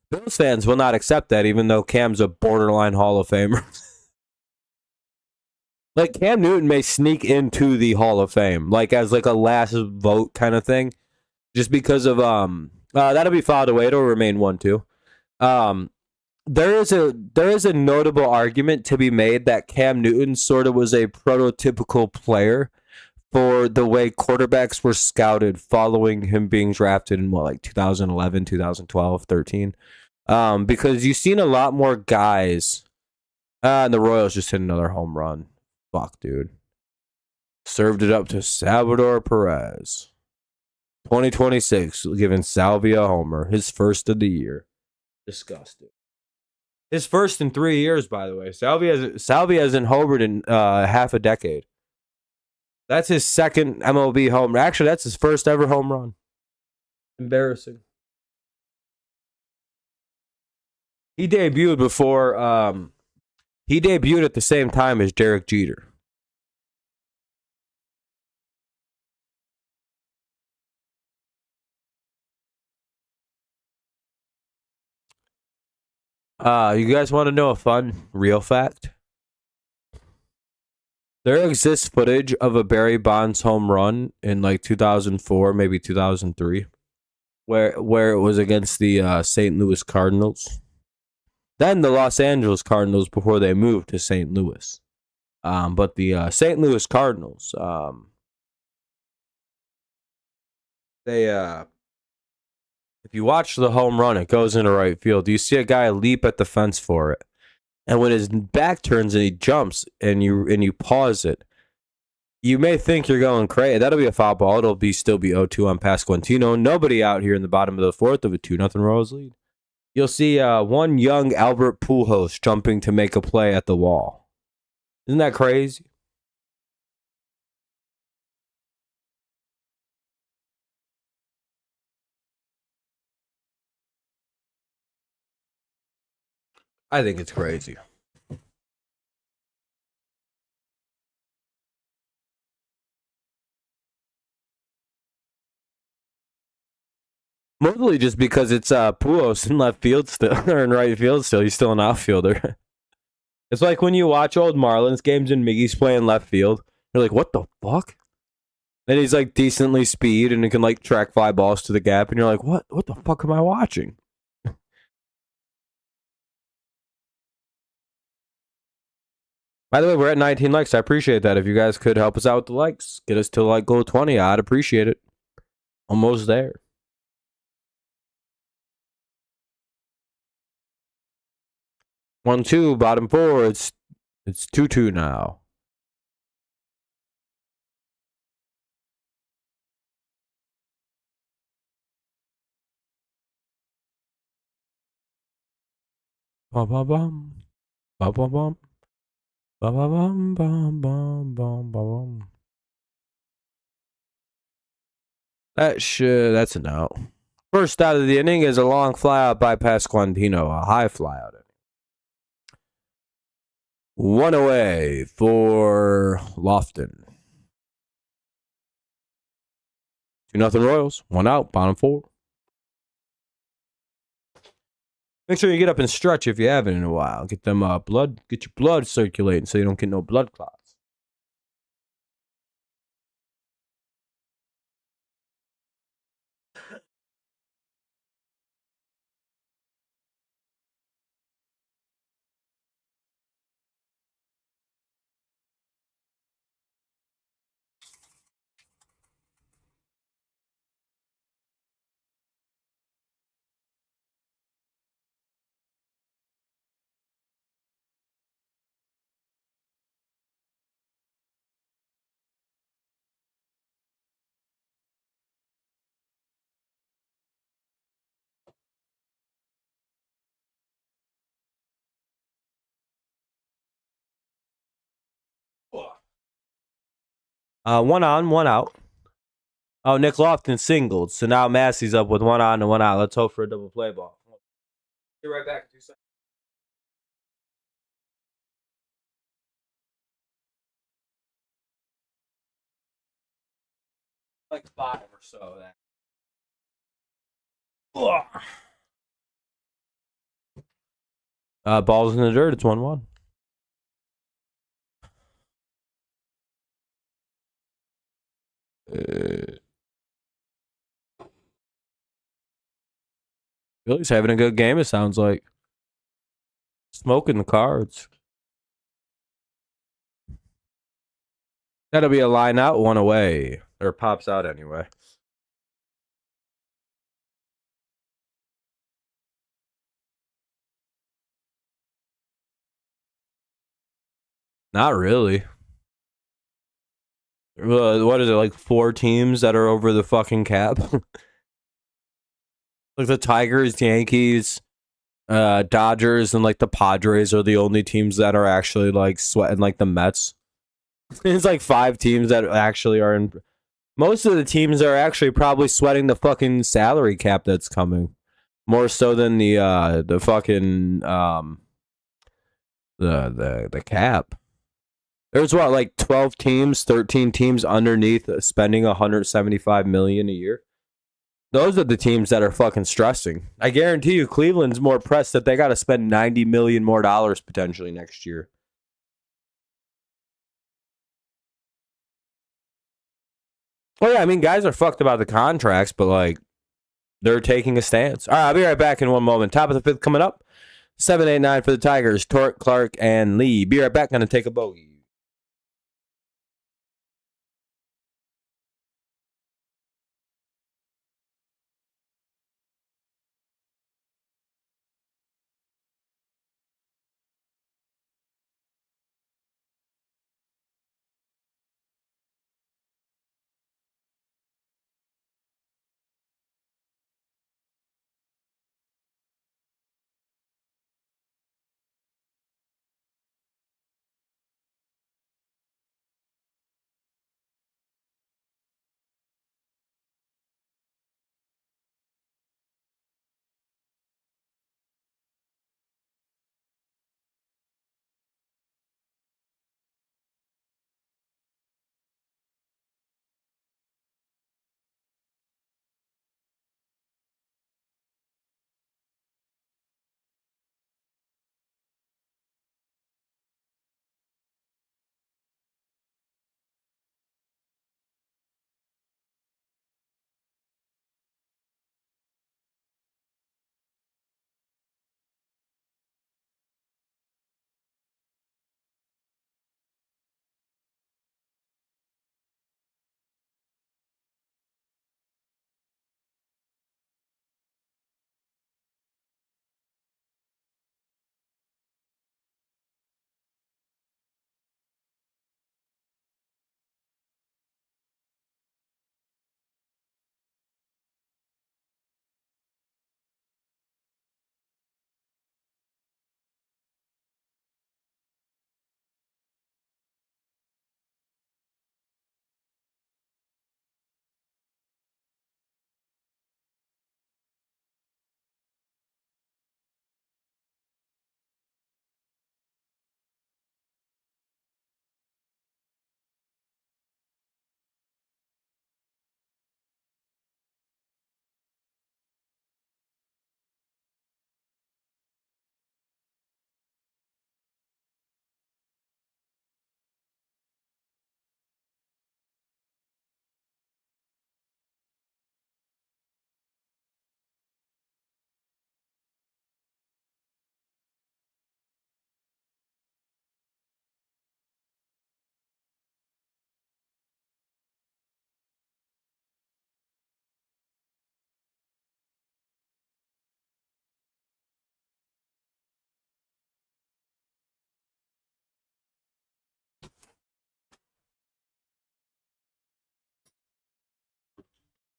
Speaker 1: Bills fans will not accept that, even though Cam's a borderline Hall of Famer. Like, Cam Newton may sneak into the Hall of Fame, like as like a last vote kind of thing, just because of that'll be filed away. It'll remain 1-2. There is a notable argument to be made that Cam Newton sort of was a prototypical player for the way quarterbacks were scouted following him being drafted in what, like 2011, 2012, 13. Because you've seen a lot more guys. And the Royals just hit another home run. Fuck, dude. Served it up to Salvador Perez. 2026, giving Salvia a homer, his first of the year. Disgusting. His first in 3 years, by the way. Salvia hasn't homered in half a decade. That's his second MLB home. Actually, that's his first ever home run. Embarrassing. He debuted before. He debuted at the same time as Derek Jeter. You guys want to know a fun, real fact? There exists footage of a Barry Bonds home run in like 2004, maybe 2003, where it was against the St. Louis Cardinals. Then the Los Angeles Cardinals before they moved to St. Louis. But the St. Louis Cardinals, they if you watch the home run, it goes into right field. You see a guy leap at the fence for it, and when his back turns and he jumps, and you pause it, you may think you're going crazy. That'll be a foul ball. It'll still be 0-2 on Pasquantino. Nobody out here in the bottom of the fourth of a 2-0 Royals lead. You'll see one young Albert Pujols jumping to make a play at the wall. Isn't that crazy? I think it's crazy. Mostly just because it's Pujols in left field still, or in right field still. He's still an outfielder. It's like when you watch old Marlins games and Miggy's playing left field. You're like, what the fuck? And he's like decently speed and he can like track fly balls to the gap. And you're like, what the fuck am I watching? By the way, we're at 19 likes. I appreciate that. If you guys could help us out with the likes, get us to like goal 20, I'd appreciate it. Almost there. 1-2, bottom four. It's 2-2 now. Bum bum bum. Bum bum bum. Bum bum bum bum bum bum. That's a no. First out of the inning is a long flyout by Pasquantino, a high flyout. One away for Lofton. 2-0 Royals. One out, bottom four. Make sure you get up and stretch if you haven't in a while. Get them get your blood circulating so you don't get no blood clots. One on, one out. Oh, Nick Lofton singled. So now Massey's up with one on and one out. Let's hope for a double play ball. Be right back in 2 seconds. Like 5 or so. Balls in the dirt. It's 1-1. Philly's having a good game, it sounds like. Smoking the cards. That'll be a line out, one away. Or pops out anyway. Not really. What is it, like 4 teams that are over the fucking cap? Like the Tigers, Yankees, Dodgers, and like the Padres are the only teams that are actually like sweating, like the Mets. It's like 5 teams that actually are in. Most of the teams are actually probably sweating the fucking salary cap that's coming, more so than the fucking the cap. There's what, like 12 teams, 13 teams underneath spending 175 million a year. Those are the teams that are fucking stressing. I guarantee you, Cleveland's more pressed that they got to spend 90 million more dollars potentially next year. Well, yeah, I mean, guys are fucked about the contracts, but like they're taking a stance. All right, I'll be right back in one moment. Top of the 5th coming up. 7-8-9 for the Tigers. Torque, Clark, and Lee. Be right back. Gonna take a bogey.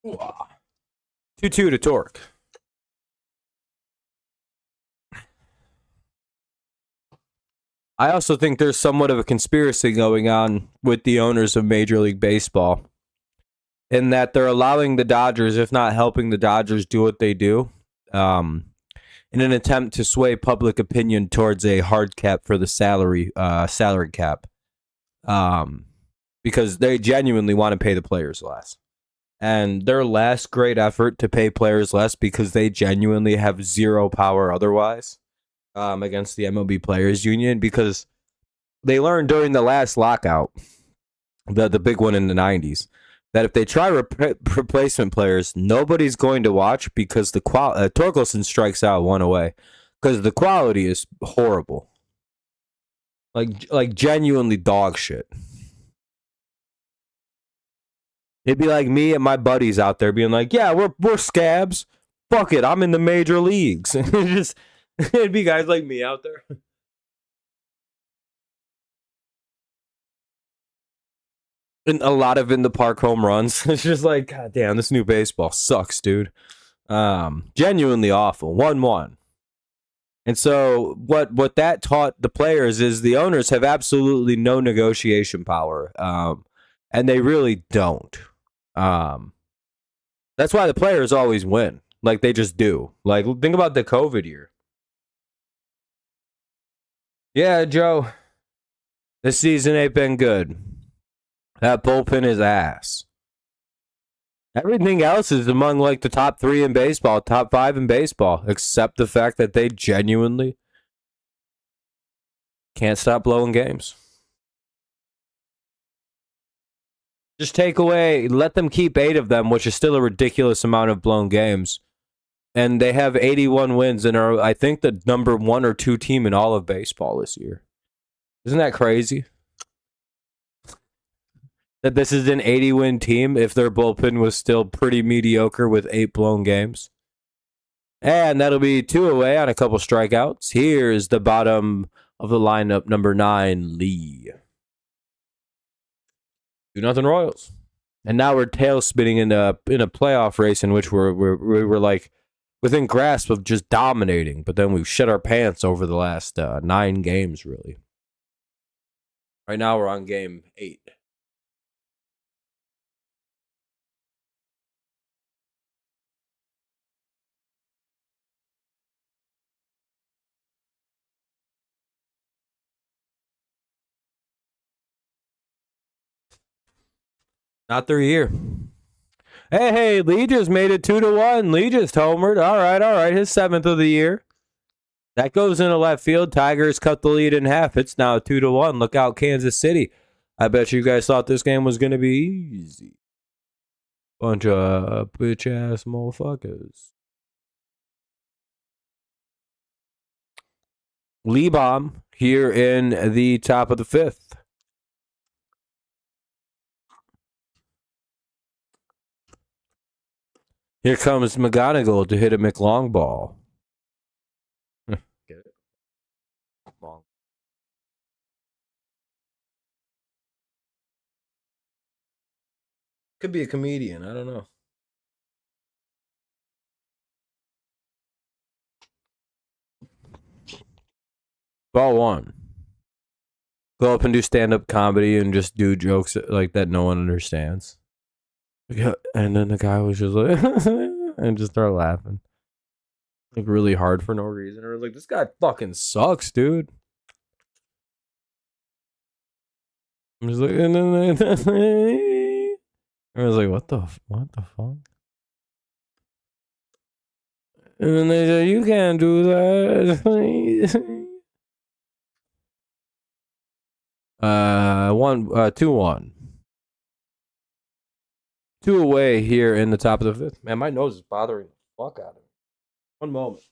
Speaker 1: Ooh, 2-2 to Torque. I also think there's somewhat of a conspiracy going on with the owners of Major League Baseball in that they're allowing the Dodgers, if not helping the Dodgers do what they do, um, in an attempt to sway public opinion towards a hard cap for the salary cap, um, because they genuinely want to pay the players less. And their last great effort to pay players less because they genuinely have zero power otherwise against the MLB Players Union, because they learned during the last lockout, the big one in the 90s, that if they try replacement players, nobody's going to watch because the Torkelson strikes out one away because the quality is horrible, like genuinely dog shit. It'd be like me and my buddies out there being like, "Yeah, we're scabs. Fuck it, I'm in the major leagues." It'd be guys like me out there. And a lot of in the park home runs. It's just like, God damn, this new baseball sucks, dude. Genuinely awful. 1-1. And so what that taught the players is the owners have absolutely no negotiation power. And they really don't. That's why the players always win. Like they just do. Like think about the COVID year. Yeah, Joe. This season ain't been good. That bullpen is ass. Everything else is among like the top 3 in baseball, top 5 in baseball, except the fact that they genuinely can't stop blowing games. Just take away, let them keep 8 of them, which is still a ridiculous amount of blown games. And they have 81 wins and are, I think, the number 1 or 2 team in all of baseball this year. Isn't that crazy? That this is an 80-win team if their bullpen was still pretty mediocre with 8 blown games. And that'll be 2 away on a couple strikeouts. Here's the bottom of the lineup, number 9, Lee. 2-0 Royals. And now we're tail spinning in a playoff race in which we were like within grasp of just dominating, but then we've shit our pants over the last 9 games, really. Right now we're on game 8. Not their year. Hey, Lee just made it 2-1. Lee just homered. All right. His 7th of the year. That goes into left field. Tigers cut the lead in half. It's now 2-1. Look out, Kansas City. I bet you guys thought this game was going to be easy. Bunch of bitch-ass motherfuckers. Lee bomb here in the top of the 5th. Here comes McGonigal to hit a McLong ball. Get it? Long. Could be a comedian. I don't know. Ball 1. Go up and do stand-up comedy and just do jokes like that no one understands. And then the guy was just like, and just start laughing. Like really hard for no reason. Or like, this guy fucking sucks, dude. I'm just like, and then I was like, what the fuck? And then they said, you can't do that. 2-1. 2 away here in the top of the 5th. Man, my nose is bothering the fuck out of me. One moment.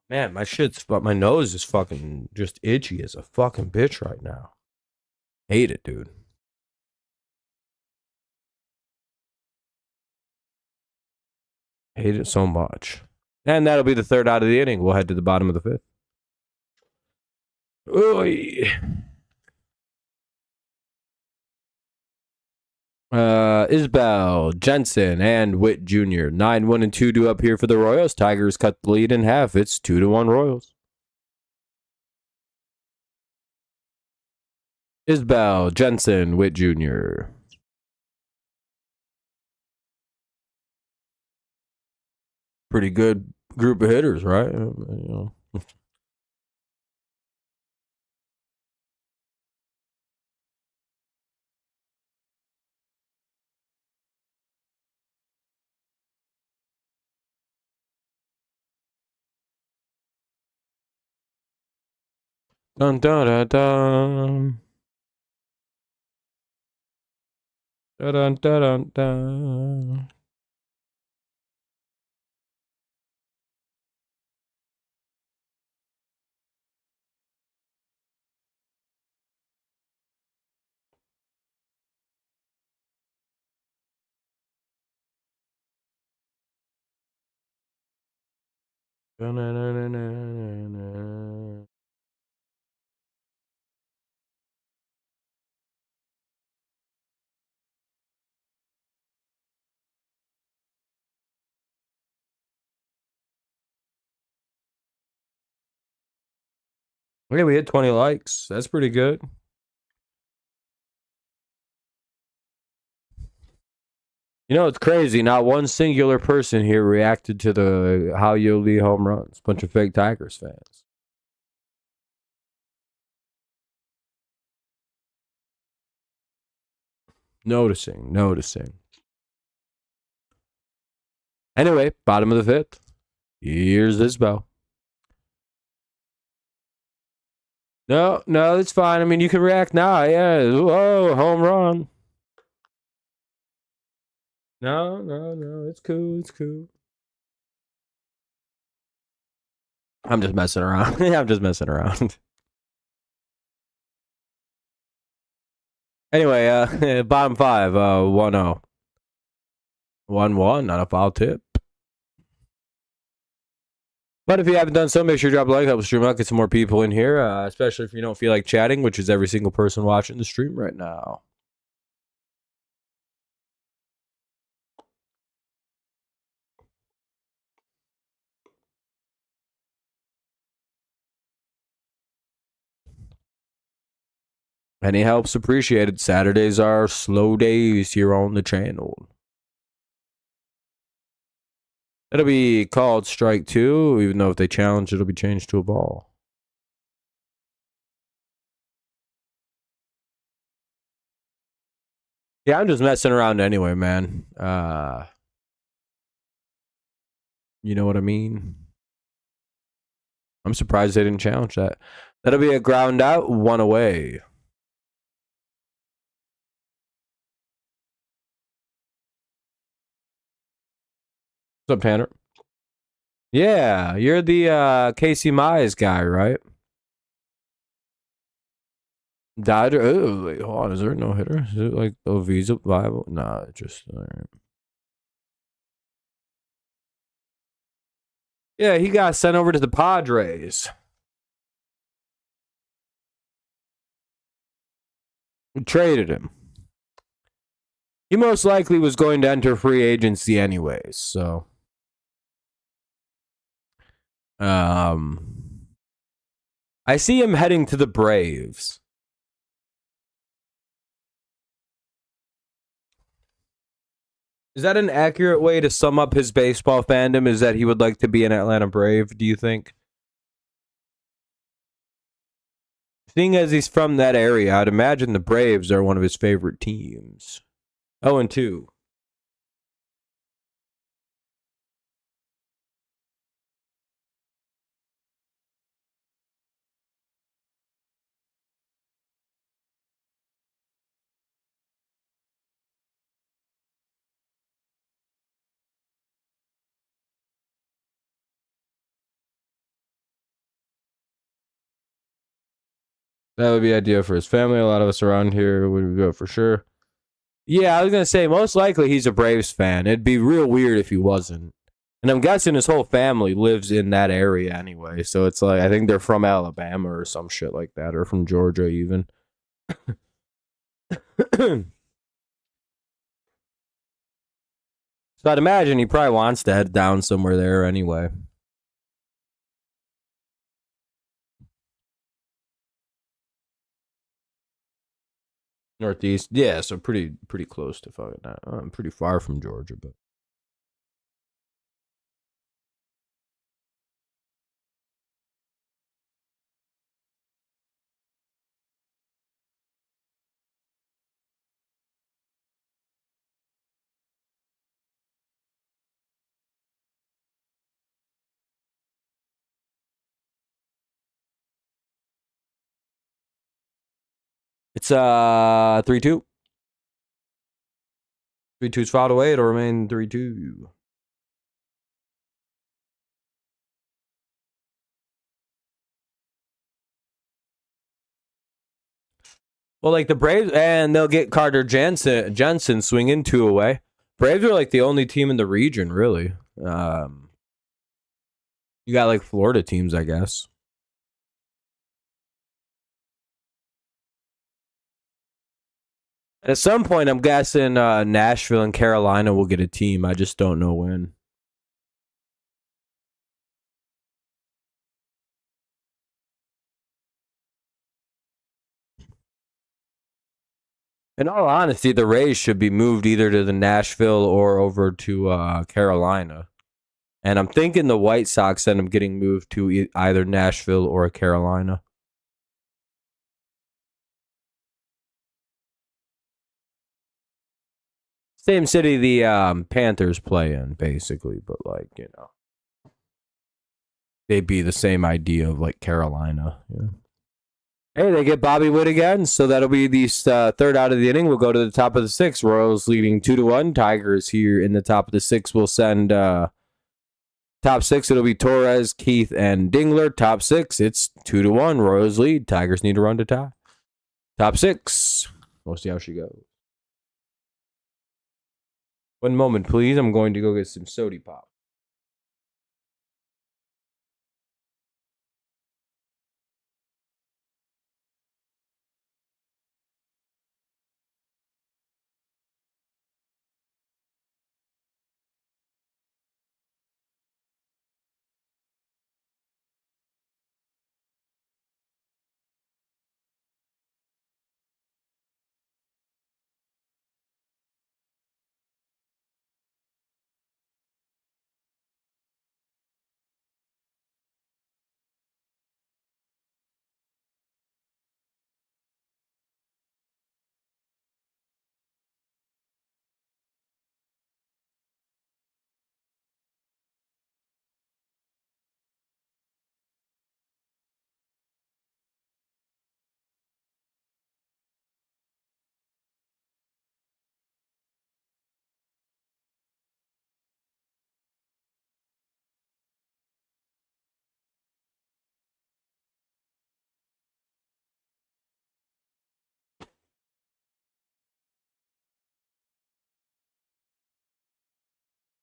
Speaker 1: Man, my nose is fucking just itchy as a fucking bitch right now. Hate it, dude. Hate it so much. And that'll be the third out of the inning. We'll head to the bottom of the fifth. Oy. Isbell, Jensen, and Witt Jr. 9-1-2 due up here for the Royals. Tigers cut the lead in half. It's 2-1 Royals. Isbell, Jensen, Witt Jr. Pretty good group of hitters, right? You know. Dun dun dun dun. Dun dun dun dun. Dun dun dun dun dun dun. Okay, we hit 20 likes. That's pretty good. You know, it's crazy. Not one singular person here reacted to the How Yoli home runs. Bunch of fake Tigers fans. Noticing. Anyway, bottom of the fifth. Here's Isbell. No, it's fine. I mean, you can react now. Yeah. Whoa, home run. No. It's cool. I'm just messing around. Anyway, bottom five, 1-0. 1-1, not a foul tip. But if you haven't done so, make sure you drop a like, help the stream out, get some more people in here, especially if you don't feel like chatting, which is every single person watching the stream right now. Any help's appreciated. Saturdays are slow days here on the channel. It'll be called strike two, even though if they challenge, it'll be changed to a ball. Yeah, I'm just messing around anyway, man. You know what I mean? I'm surprised they didn't challenge that. That'll be a ground out, 1 away. What's up, Tanner? Yeah, you're the Casey Mize guy, right? Died. Oh, wait, hold on. Is there no hitter? Is it like a Visa viable? Nah, just all right. Yeah, he got sent over to the Padres. We traded him. He most likely was going to enter free agency anyways, so. I see him heading to the Braves. Is that an accurate way to sum up his baseball fandom? Is that he would like to be an Atlanta Brave, do you think? Seeing as he's from that area, I'd imagine the Braves are one of his favorite teams. 0-2. That would be ideal for his family. A lot of us around here would go for sure. Yeah, I was going to say, most likely he's a Braves fan. It'd be real weird if he wasn't. And I'm guessing his whole family lives in that area anyway. So it's like, I think they're from Alabama or some shit like that, or from Georgia even. So I'd imagine he probably wants to head down somewhere there anyway. Northeast, yeah, so pretty close to fucking that. I'm pretty far from Georgia, but it's 3-2. 3-2's fouled away. It'll remain 3-2. Well, like the Braves, and they'll get Carter Jensen swinging 2 away. Braves are like the only team in the region, really. You got like Florida teams, I guess. At some point, I'm guessing Nashville and Carolina will get a team. I just don't know when. In all honesty, the Rays should be moved either to the Nashville or over to Carolina. And I'm thinking the White Sox end up getting moved to either Nashville or Carolina. Same city the Panthers play in, basically, but like, you know, they'd be the same idea of like Carolina. Yeah. Hey, they get Bobby Witt again, so that'll be the third out of the inning. We'll go to the top of the sixth. Royals leading 2-1. Tigers here in the top of the sixth. We'll send top six. It'll be Torres, Keith, and Dingler. Top six. It's 2-1. Royals lead. Tigers need to run to tie. Top six. We'll see how she goes. One moment, please. I'm going to go get some soda pop.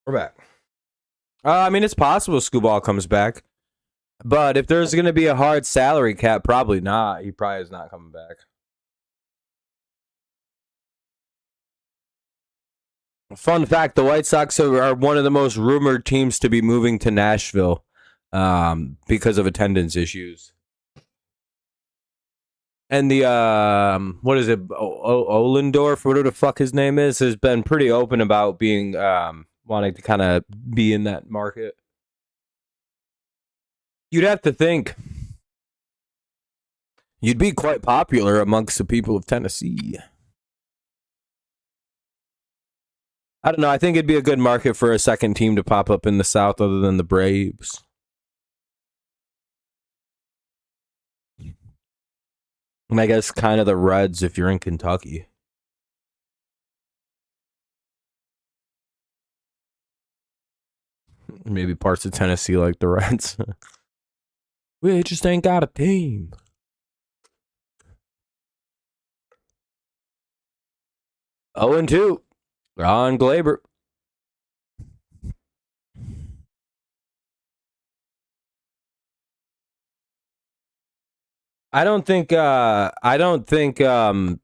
Speaker 1: We're back. I mean, it's possible Scooball comes back. But if there's going to be a hard salary cap, probably not. He probably is not coming back. Fun fact, the White Sox are one of the most rumored teams to be moving to Nashville because of attendance issues. And the, what is it, Ohlendorf, whatever the fuck his name is, has been pretty open about being, wanting to kind of be in that market. You'd have to think you'd be quite popular amongst the people of Tennessee. I don't know. I think it'd be a good market for a second team to pop up in the South other than the Braves. And I guess kind of the Reds if you're in Kentucky. Maybe parts of Tennessee like the Reds. We just ain't got a team. 0-2. Ron Glaber. I don't think the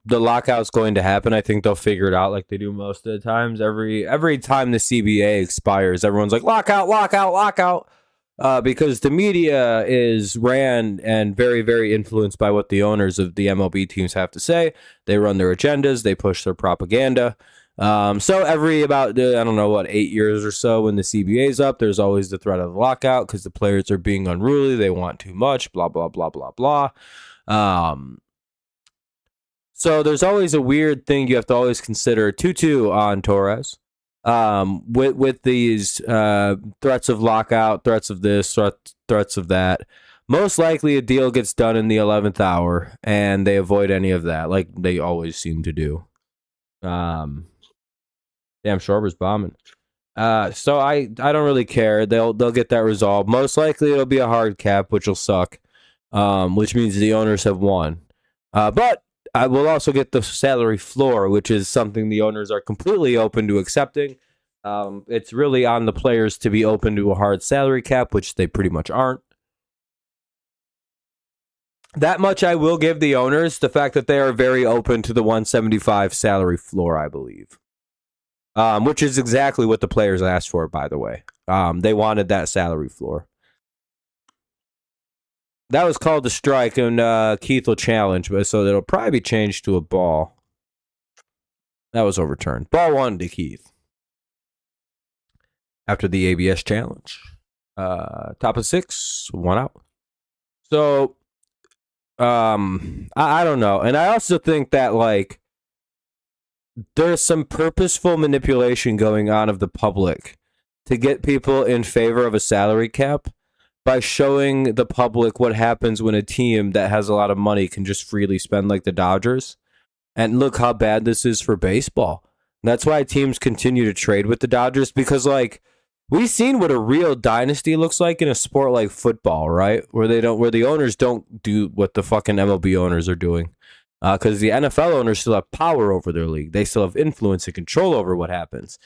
Speaker 1: lockout's going to happen. I think they'll figure it out like they do most of the times. Every time the CBA expires, everyone's like lockout, lockout, lockout. Because the media is ran and very, very influenced by what the owners of the MLB teams have to say. They run their agendas, they push their propaganda. So every about, I don't know, 8 years or so, when the CBA is up, there's always the threat of the lockout because the players are being unruly. They want too much, blah, blah, blah, blah, blah. Um, so there's always a weird thing you have to always consider. 2-2 on Torres. With these threats of lockout, threats of this, threats of that. Most likely a deal gets done in the 11th hour, and they avoid any of that, like they always seem to do. Damn, Schwarber's bombing. So I don't really care. They'll get that resolved. Most likely it'll be a hard cap, which will suck. Which means the owners have won. But I will also get the salary floor, which is something the owners are completely open to accepting. It's really on the players to be open to a hard salary cap, which they pretty much aren't. That much I will give the owners, the fact that they are very open to the 175 salary floor, I believe. Which is exactly what the players asked for, by the way. They wanted that salary floor. That was called a strike, and Keith will challenge, but so it'll probably be changed to a ball. That was overturned. Ball 1 to Keith. After the ABS challenge. Top of 6, 1 out. So, I don't know. And I also think that, like, there's some purposeful manipulation going on of the public to get people in favor of a salary cap by showing the public what happens when a team that has a lot of money can just freely spend, like the Dodgers. And look how bad this is for baseball. That's why teams continue to trade with the Dodgers, because, like, we've seen what a real dynasty looks like in a sport like football, right? Where the owners don't do what the fucking MLB owners are doing. Because the NFL owners still have power over their league. They still have influence and control over what happens.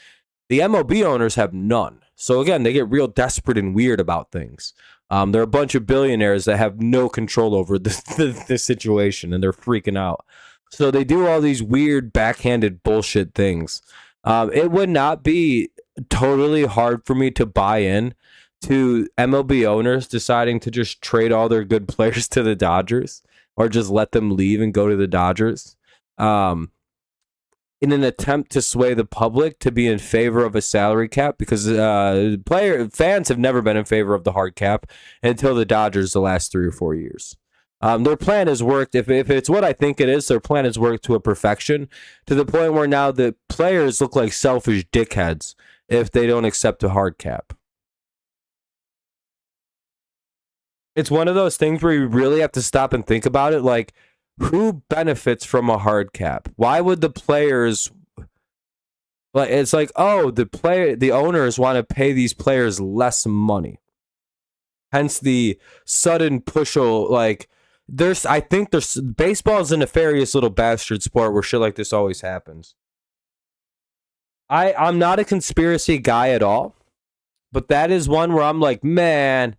Speaker 1: The MLB owners have none. So again, they get real desperate and weird about things. They're a bunch of billionaires that have no control over the situation, and they're freaking out. So they do all these weird backhanded bullshit things. It would not be totally hard for me to buy in to MLB owners deciding to just trade all their good players to the Dodgers, or just let them leave and go to the Dodgers, in an attempt to sway the public to be in favor of a salary cap, because fans have never been in favor of the hard cap until the Dodgers the last 3 or 4 years. Their plan has worked. If it's what I think it is, their plan has worked to a perfection, to the point where now the players look like selfish dickheads if they don't accept a hard cap. It's one of those things where you really have to stop and think about it. Like, who benefits from a hard cap? Why would the players? Like, it's like, oh, the owners want to pay these players less money. Hence the sudden push. Like, I think baseball is a nefarious little bastard sport where shit like this always happens. I'm not a conspiracy guy at all, but that is one where I'm like, man,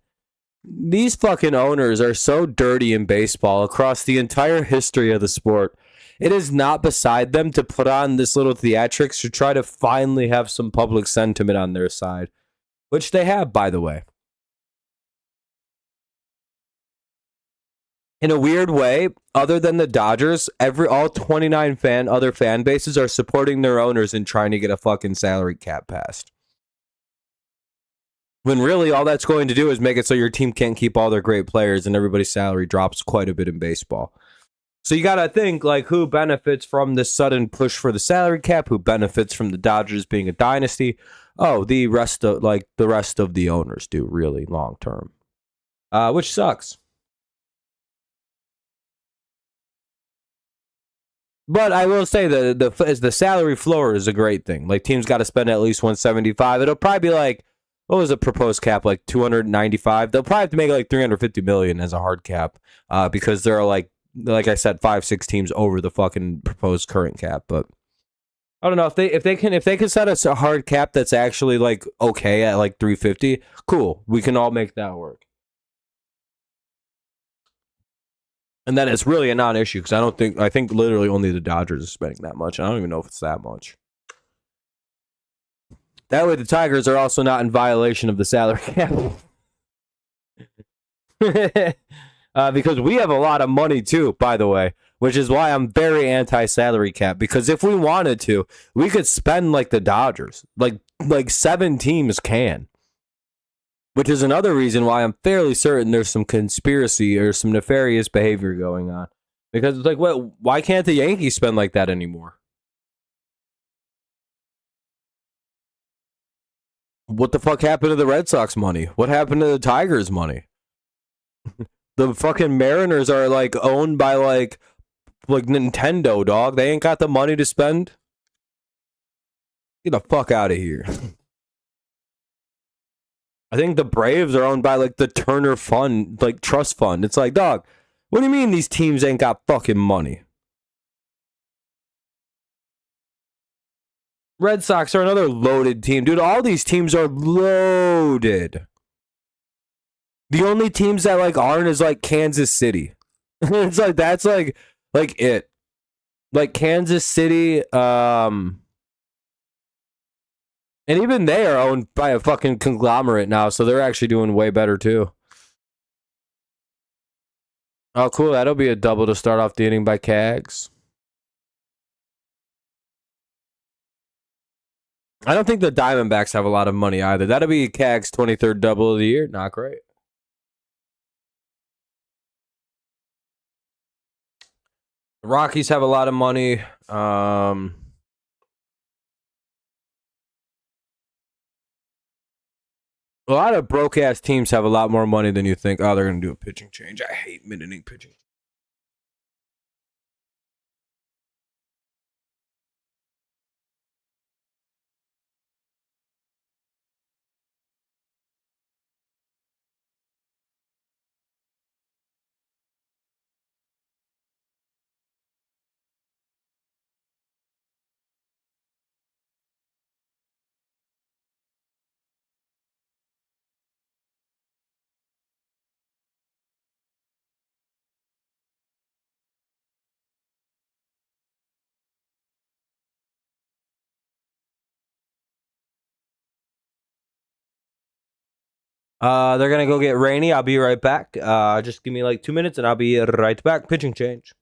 Speaker 1: these fucking owners are so dirty in baseball across the entire history of the sport. It is not beside them to put on this little theatrics to try to finally have some public sentiment on their side, which they have, by the way. In a weird way, other than the Dodgers, all 29 other fan bases are supporting their owners in trying to get a fucking salary cap passed. When really all that's going to do is make it so your team can't keep all their great players and everybody's salary drops quite a bit in baseball. So you got to think, like, who benefits from this sudden push for the salary cap? Who benefits from the Dodgers being a dynasty? Oh, the rest of the owners do, really, long term. Which sucks. But I will say the salary floor is a great thing. Like, teams got to spend at least 175. It'll probably be like, what was a proposed cap, like 295? They'll probably have to make like 350 million as a hard cap, because there are like I said, 5-6 teams over the fucking proposed current cap. But I don't know if they can set us a hard cap that's actually like okay at like 350. Cool, we can all make that work. And then it's really a non-issue because I think literally only the Dodgers are spending that much. I don't even know if it's that much. That way, the Tigers are also not in violation of the salary cap. Because we have a lot of money too, by the way, which is why I'm very anti-salary cap. Because if we wanted to, we could spend like the Dodgers, like 7 teams can. Which is another reason why I'm fairly certain there's some conspiracy or some nefarious behavior going on. Because it's like, what? Why can't the Yankees spend like that anymore? What the fuck happened to the Red Sox money? What happened to the Tigers money? The fucking Mariners are like owned by like Nintendo, dog. They ain't got the money to spend. Get the fuck out of here. I think the Braves are owned by like the Turner Fund, like trust fund. It's like, dog, what do you mean these teams ain't got fucking money? Red Sox are another loaded team. Dude, all these teams are loaded. The only teams that like aren't is like Kansas City. It's like that's like it. Like Kansas City, and even they are owned by a fucking conglomerate now, so they're actually doing way better too. Oh, cool. That'll be a double to start off the inning by Cags. I don't think the Diamondbacks have a lot of money either. That'll be Cags' 23rd double of the year. Not great. The Rockies have a lot of money. A lot of broke ass teams have a lot more money than you think. Oh, they're gonna do a pitching change. I hate mid inning pitching. They're gonna go get Rainey. I'll be right back. Just give me like 2 minutes and I'll be right back. Pitching change.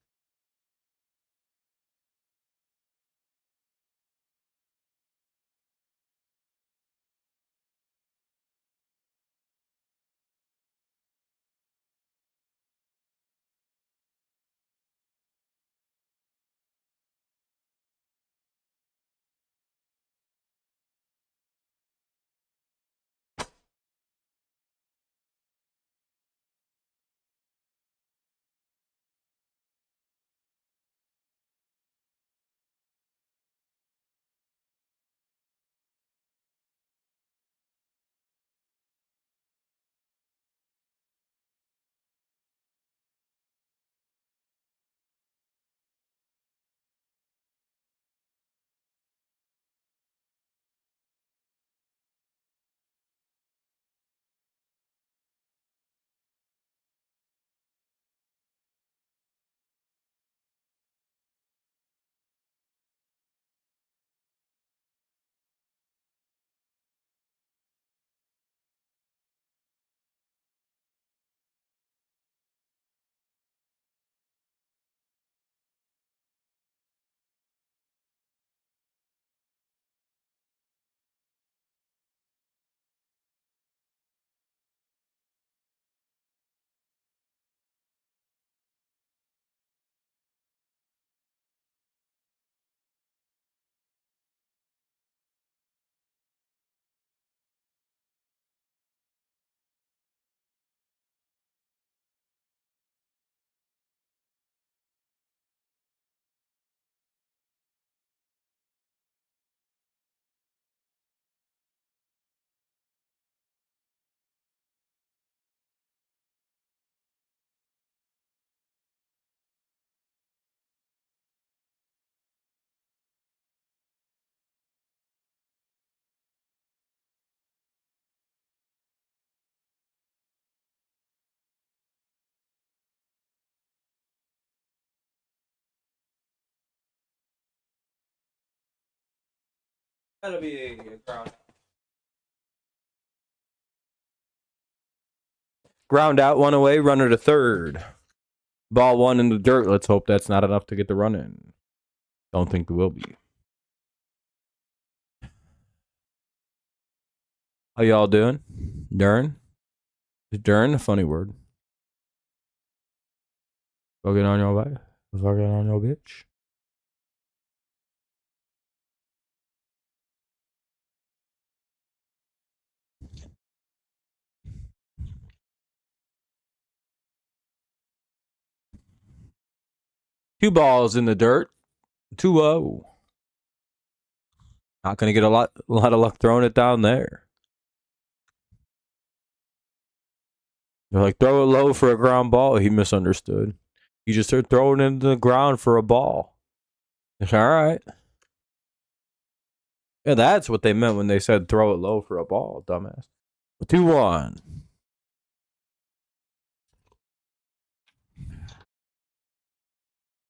Speaker 1: That'll be a ground. Ground out, one away, runner to third. Ball one in the dirt. Let's hope that's not enough to get the run in. Don't think it will be. How y'all doing? Dern? Is Dern a funny word? Fucking on your way. Fucking on your bitch. Two balls in the dirt. 2-0. Not going to get a lot of luck throwing it down there. They're like, throw it low for a ground ball. He misunderstood. You just start throwing it into the ground for a ball. It's all right. Yeah, that's what they meant when they said throw it low for a ball, dumbass. 2-1.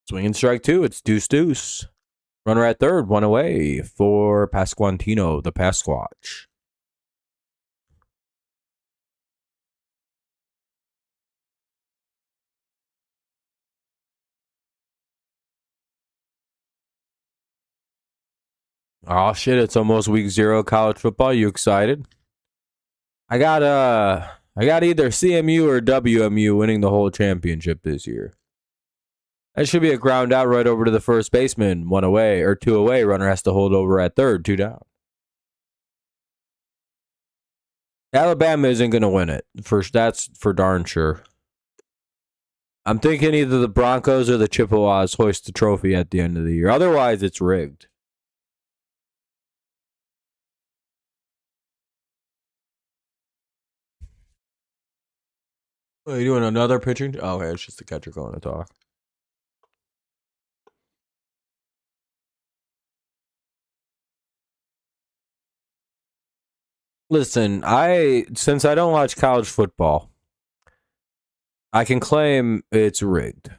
Speaker 1: Swing and strike two. It's deuce. Runner at third, one away for Pasquantino, the Pasquatch. Oh shit, it's almost week 0 college football. You excited? I got either CMU or WMU winning the whole championship this year. That should be a ground out right over to the first baseman. 1 away or 2 away. Runner has to hold over at third. 2 down. Alabama isn't going to win it. That's for darn sure. I'm thinking either the Broncos or the Chippewas hoist the trophy at the end of the year. Otherwise, it's rigged. Are you doing another pitching? Oh, okay, it's just the catcher going to talk. Listen, since I don't watch college football, I can claim it's rigged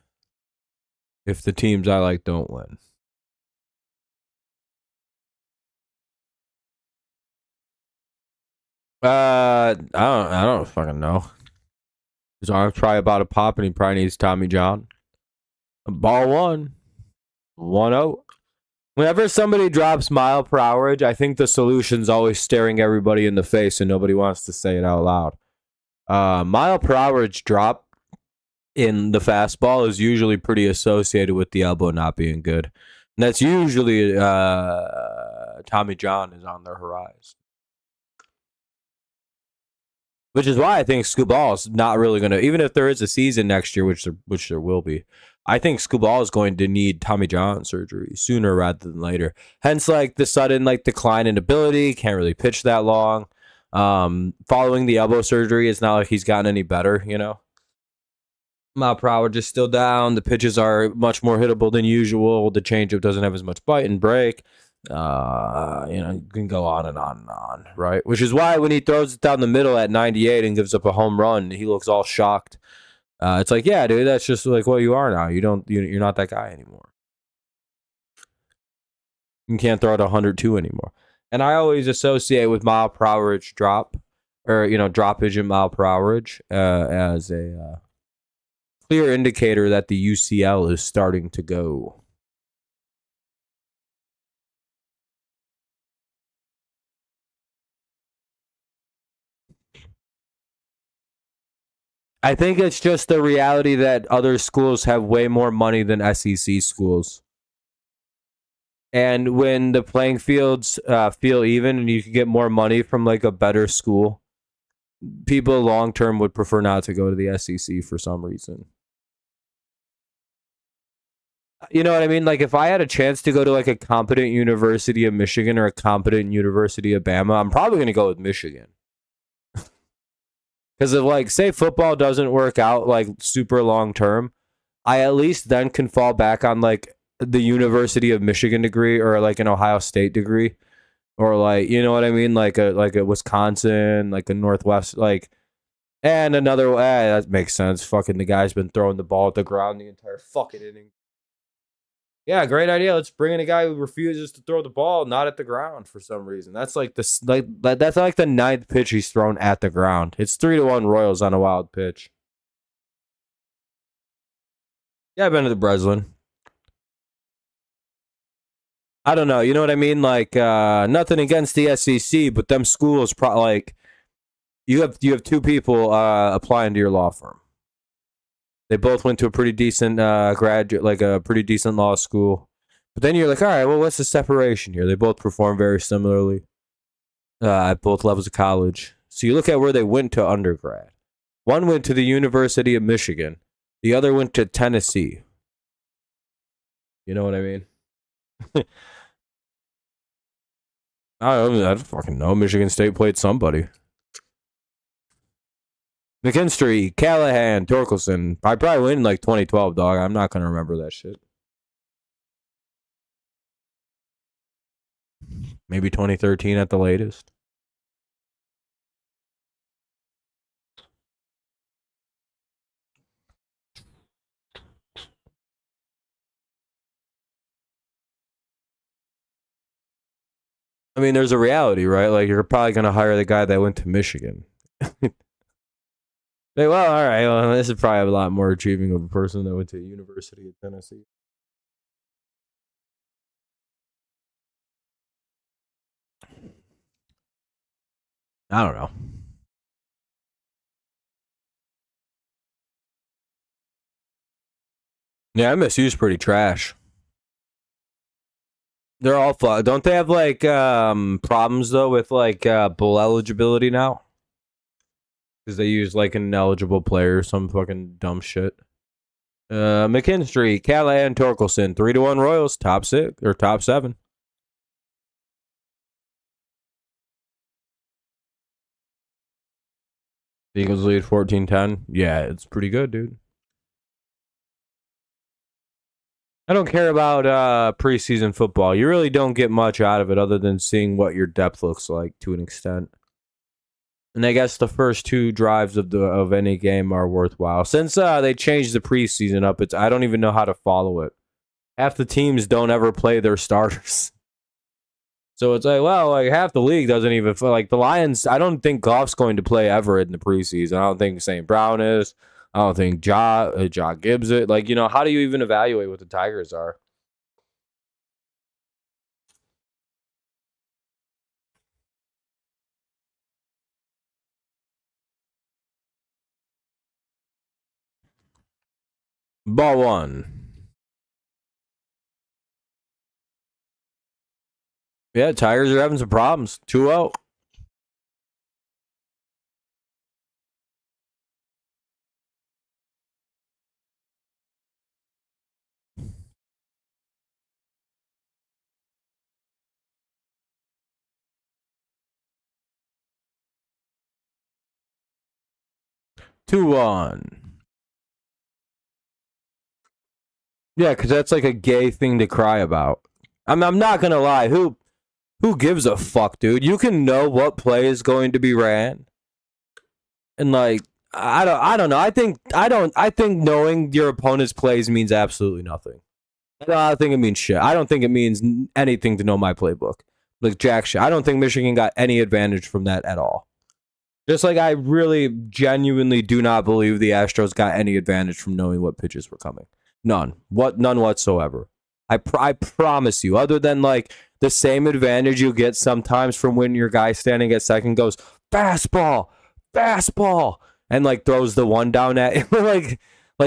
Speaker 1: if the teams I like don't win. I don't fucking know. His arm's probably about to pop, and he probably needs Tommy John. Ball one. 1-0. Whenever somebody drops mile per hourage, I think the solution's always staring everybody in the face and nobody wants to say it out loud. Mile per hourage drop in the fastball is usually pretty associated with the elbow not being good. And that's usually Tommy John is on the horizon. Which is why I think Scooball is not really going to, even if there is a season next year, which there will be, I think Scooball is going to need Tommy John surgery sooner rather than later. Hence, like the sudden decline in ability, can't really pitch that long. Following the elbow surgery, it's not like he's gotten any better, you know. Mile per hour just still down. The pitches are much more hittable than usual. The changeup doesn't have as much bite and break. You can go on and on and on, right? Which is why when he throws it down the middle at 98 and gives up a home run, he looks all shocked. It's like, yeah, dude, that's just like what you are now. You're not that guy anymore. You can't throw it 102 anymore. And I always associate with mile per hourage drop, or droppage in mile per hourage, as a clear indicator that the UCL is starting to go. I think it's just the reality that other schools have way more money than SEC schools. And when the playing fields feel even and you can get more money from like a better school, people long term would prefer not to go to the SEC for some reason. You know what I mean? Like if I had a chance to go to like a competent University of Michigan or a competent University of Bama, I'm probably going to go with Michigan. Because if like say football doesn't work out like super long term, I at least then can fall back on like the University of Michigan degree or like an Ohio State degree, or like you know what I mean, like a Wisconsin, like a Northwest, like and another. That makes sense. Fucking the guy's been throwing the ball at the ground the entire fucking inning. Yeah, great idea. Let's bring in a guy who refuses to throw the ball, not at the ground for some reason. That's like that's like the 9th pitch he's thrown at the ground. It's 3-1 Royals on a wild pitch. Yeah, I've been to the Breslin. I don't know. You know what I mean? Like nothing against the SEC, but them schools like you have 2 people applying to your law firm. They both went to a pretty decent graduate, like a pretty decent law school. But then you're like, all right, well, what's the separation here? They both perform very similarly at both levels of college. So you look at where they went to undergrad. One went to the University of Michigan. The other went to Tennessee. You know what I mean? I don't fucking know. Michigan State played somebody. McKinstry, Callahan, Torkelson. I probably win like 2012, dog. I'm not going to remember that shit. Maybe 2013 at the latest. I mean, there's a reality, right? Like, you're probably going to hire the guy that went to Michigan. Well, all right. Well, this is probably a lot more achieving of a person that went to the University of Tennessee. I don't know. Yeah, MSU's pretty trash. They're all fun. Don't they have like problems though with like bowl eligibility now? Because they use like an ineligible player, some fucking dumb shit. McKinstry, Callahan, Torkelson, 3-1 Royals, top 6 or top 7. The Eagles lead 14-10. Yeah, it's pretty good, dude. I don't care about preseason football. You really don't get much out of it other than seeing what your depth looks like to an extent. And I guess the first 2 drives of any game are worthwhile. Since they changed the preseason up, I don't even know how to follow it. Half the teams don't ever play their starters. So it's like, well, like half the league doesn't even like the Lions. I don't think Goff's going to play ever in the preseason. I don't think St. Brown is. I don't think Ja Gibbs it. Like, you know, how do you even evaluate what the Tigers are? Ball 1. Yeah, Tigers are having some problems. 2-0. Two one. Yeah, because that's like a gay thing to cry about. I'm not gonna lie. Who gives a fuck, dude? You can know what play is going to be ran, and like I don't know. I think knowing your opponent's plays means absolutely nothing. I think it means shit. I don't think it means anything to know my playbook. Like jack shit. I don't think Michigan got any advantage from that at all. Just like I really genuinely do not believe the Astros got any advantage from knowing what pitches were coming. None. None whatsoever. I promise you. Other than like the same advantage you get sometimes from when your guy standing at second goes fastball, and like throws the one down at like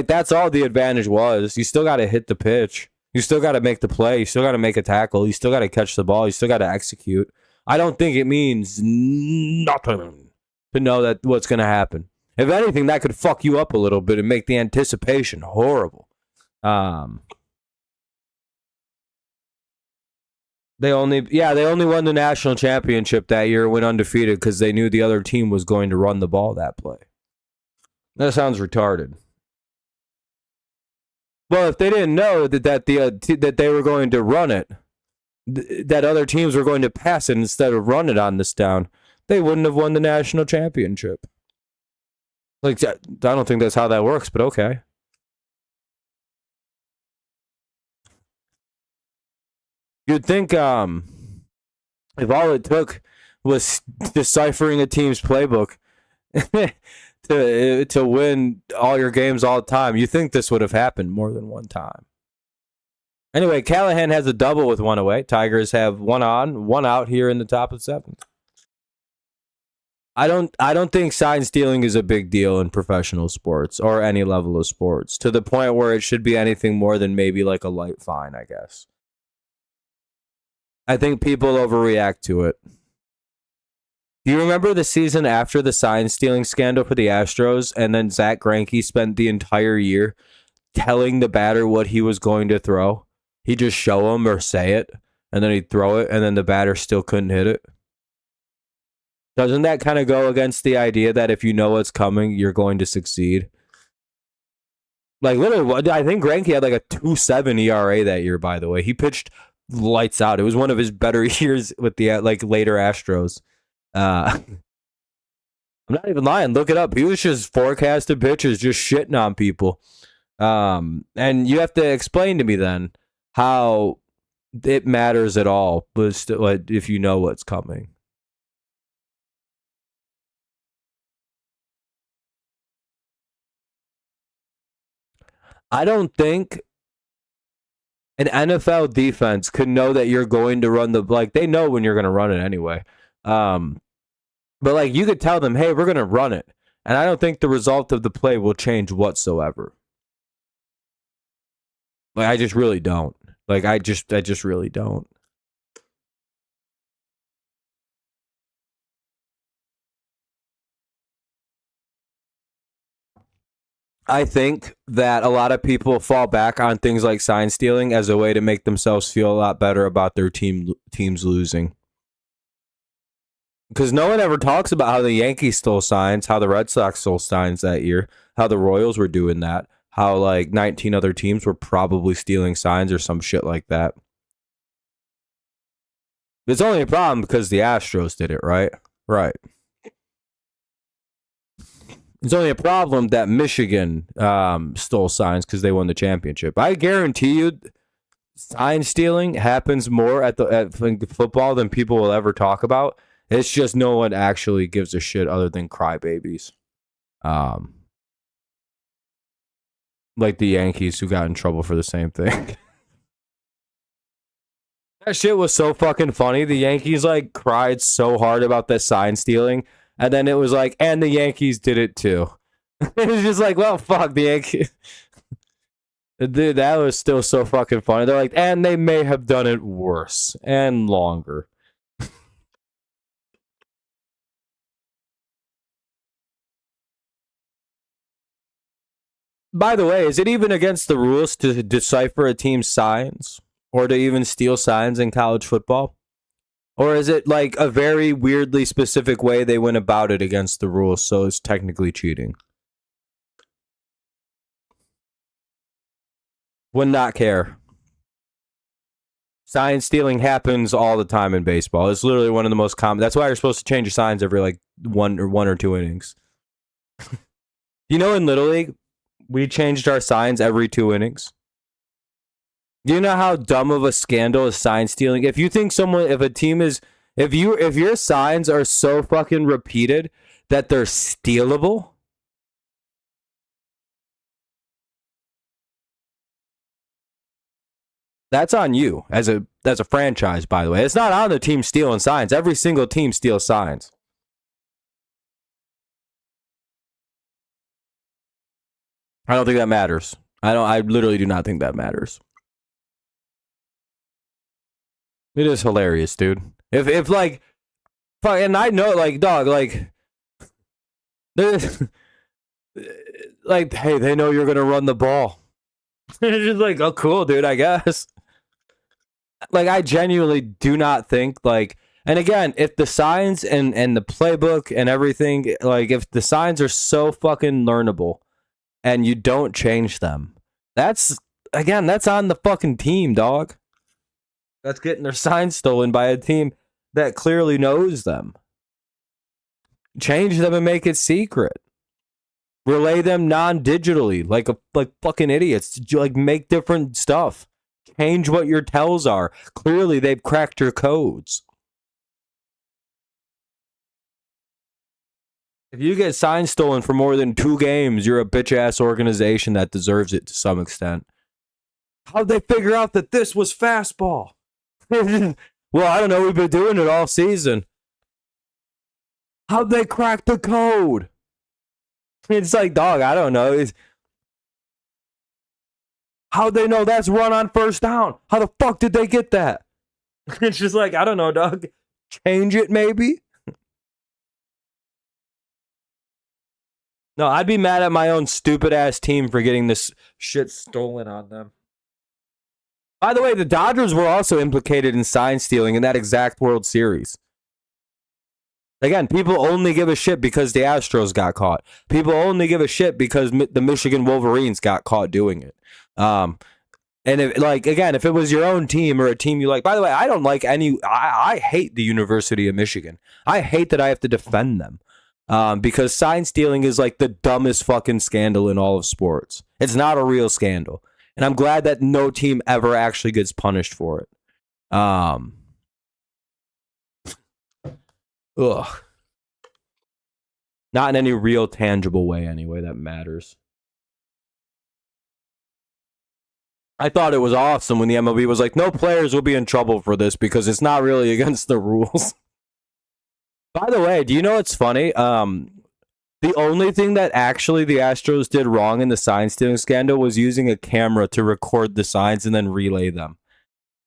Speaker 1: that's all the advantage was. You still got to hit the pitch. You still got to make the play. You still got to make a tackle. You still got to catch the ball. You still got to execute. I don't think it means nothing to know that what's going to happen. If anything, that could fuck you up a little bit and make the anticipation horrible. They only won the national championship that year, went undefeated because they knew the other team was going to run the ball that play. That sounds retarded. Well, if they didn't know that they were going to run it, that other teams were going to pass it instead of run it on this down, they wouldn't have won the national championship. Like, I don't think that's how that works, but okay. You'd think if all it took was deciphering a team's playbook to win all your games all the time, you think this would have happened more than one time. Anyway, Callahan has a double with one away. Tigers have one on, one out here in the top of the seventh. I don't think sign stealing is a big deal in professional sports or any level of sports, to the point where it should be anything more than maybe like a light fine, I guess. I think people overreact to it. Do you remember the season after the sign stealing scandal for the Astros, and then Zach Greinke spent the entire year telling the batter what he was going to throw? He'd just show him or say it, and then he'd throw it, and then the batter still couldn't hit it. Doesn't that kind of go against the idea that if you know what's coming, you're going to succeed? Like, literally, I think Greinke had like a 2.7 ERA that year, by the way. He pitched lights out. It was one of his better years with the like later Astros. I'm not even lying. Look it up. He was just forecasted pitches, just shitting on people. And you have to explain to me then how it matters at all if you know what's coming. I don't think an NFL defense could know that you're going to run they know when you're going to run it anyway. But like you could tell them, hey, we're going to run it. And I don't think the result of the play will change whatsoever. Like, I just really don't. Like, I just really don't. I think that a lot of people fall back on things like sign stealing as a way to make themselves feel a lot better about their teams losing. Because no one ever talks about how the Yankees stole signs, how the Red Sox stole signs that year, how the Royals were doing that, how like 19 other teams were probably stealing signs or some shit like that. It's only a problem because the Astros did it, right? Right. It's only a problem that Michigan stole signs because they won the championship. I guarantee you, sign stealing happens more at football than people will ever talk about. It's just no one actually gives a shit other than crybabies. Like the Yankees who got in trouble for the same thing. That shit was so fucking funny. The Yankees like cried so hard about the sign stealing. And then it was like, and the Yankees did it too. It was just like, well, fuck the Yankees. Dude, that was still so fucking funny. They're like, and they may have done it worse and longer. By the way, is it even against the rules to decipher a team's signs or to even steal signs in college football? Or is it like a very weirdly specific way they went about it against the rules, so it's technically cheating? Would not care. Sign stealing happens all the time in baseball. It's literally one of the most common. That's why you're supposed to change your signs every like one or two innings. You know, in Little League, we changed our signs every 2 innings. Do you know how dumb of a scandal is sign stealing? If you think if your signs are so fucking repeated that they're stealable, that's on you as a franchise, by the way. It's not on the team stealing signs. Every single team steals signs. I don't think that matters. I literally do not think that matters. It is hilarious, dude. If like, and I know, like, dog, like, like, hey, they know you're gonna run the ball. It's just like, oh, cool, dude. I guess. Like, I genuinely do not think like, and again, if the signs and the playbook and everything, like, if the signs are so fucking learnable, and you don't change them, that's on the fucking team, dog. That's getting their signs stolen by a team that clearly knows them. Change them and make it secret. Relay them non-digitally, like fucking idiots. Like, make different stuff. change what your tells are. Clearly, they've cracked your codes. If you get signs stolen for more than 2 games, you're a bitch-ass organization that deserves it to some extent. How'd they figure out that this was fastball? Well, I don't know. We've been doing it all season. How'd they crack the code? It's like, dog, I don't know. How'd they know that's run on first down? How the fuck did they get that? It's just like, I don't know, dog. Change it, maybe? No, I'd be mad at my own stupid-ass team for getting this shit stolen on them. By the way, the Dodgers were also implicated in sign stealing in that exact World Series. Again, people only give a shit because the Astros got caught. People only give a shit because the Michigan Wolverines got caught doing it. And if it was your own team or a team you like, by the way, I don't like I hate the University of Michigan. I hate that I have to defend them. Because sign stealing is like the dumbest fucking scandal in all of sports. It's not a real scandal. And I'm glad that no team ever actually gets punished for it. Ugh. Not in any real tangible way anyway that matters. I thought it was awesome when the MLB was like, no players will be in trouble for this because it's not really against the rules. By the way, do you know what's funny? The only thing that actually the Astros did wrong in the sign stealing scandal was using a camera to record the signs and then relay them.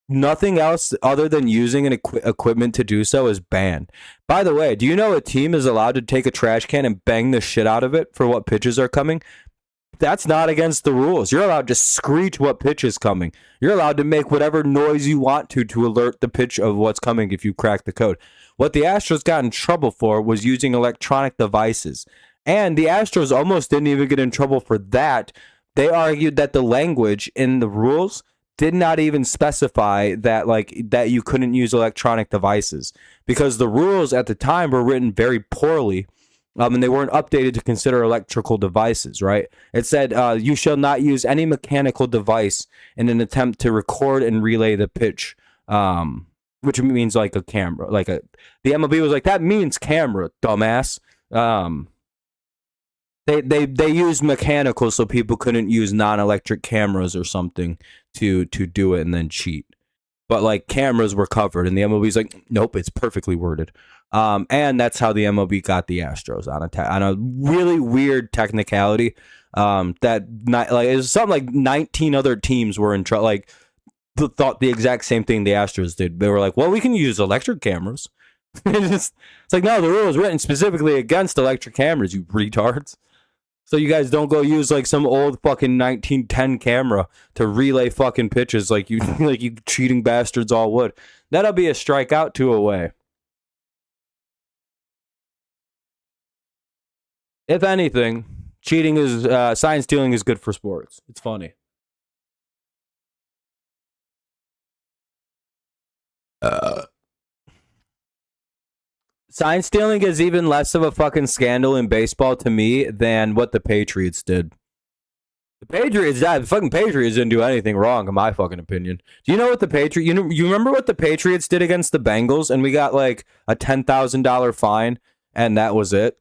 Speaker 1: Nothing else other than using an equipment to do so is banned. By the way, do you know a team is allowed to take a trash can and bang the shit out of it for what pitches are coming? That's not against the rules. You're allowed to screech what pitch is coming. You're allowed to make whatever noise you want to alert the pitch of what's coming if you crack the code. What the Astros got in trouble for was using electronic devices. And the Astros almost didn't even get in trouble for that. They argued that the language in the rules did not even specify that you couldn't use electronic devices because the rules at the time were written very poorly. And they weren't updated to consider electrical devices, right? It said you shall not use any mechanical device in an attempt to record and relay the pitch, which means like a camera. The MLB was like, that means camera, dumbass. They used mechanical so people couldn't use non-electric cameras or something to do it and then cheat. But like cameras were covered, and the MLB's like, nope, it's perfectly worded. And that's how the MLB got the Astros on a really weird technicality. It was something like 19 other teams were in trouble. Thought the exact same thing the Astros did. They were like, well, we can use electric cameras. It's like, no, the rule is written specifically against electric cameras, you retards. So you guys don't go use like some old fucking 1910 camera to relay fucking pitches like you cheating bastards all would. That'll be a strikeout 2 away. If anything, cheating is sign stealing is good for sports. It's funny. Sign stealing is even less of a fucking scandal in baseball to me than what the Patriots did. The fucking Patriots didn't do anything wrong, in my fucking opinion. Do you know what the Patriots? You remember what the Patriots did against the Bengals, and we got like a $10,000 fine, and that was it.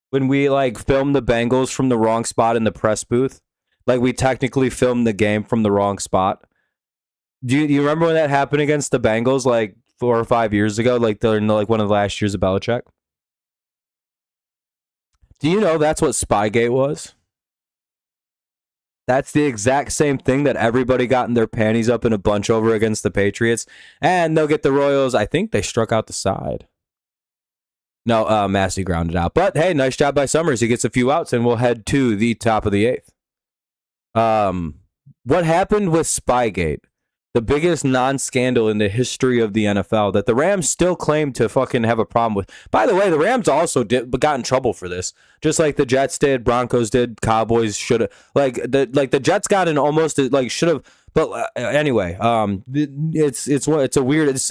Speaker 1: When we filmed the Bengals from the wrong spot in the press booth, we technically filmed the game from the wrong spot. Do you remember when that happened against the Bengals 4 or 5 years ago? During one of the last years of Belichick. Do you know that's what Spygate was? That's the exact same thing that everybody got in their panties up in a bunch over against the Patriots. And they'll get the Royals. I think they struck out the side. No, Massey grounded out. But hey, nice job by Summers. He gets a few outs, and we'll head to the top of the 8th. What happened with Spygate? The biggest non-scandal in the history of the NFL that the Rams still claim to fucking have a problem with. By the way, the Rams also got in trouble for this, just like the Jets did, Broncos did, Cowboys should have. The Jets got in almost should have. But anyway, it's a weird.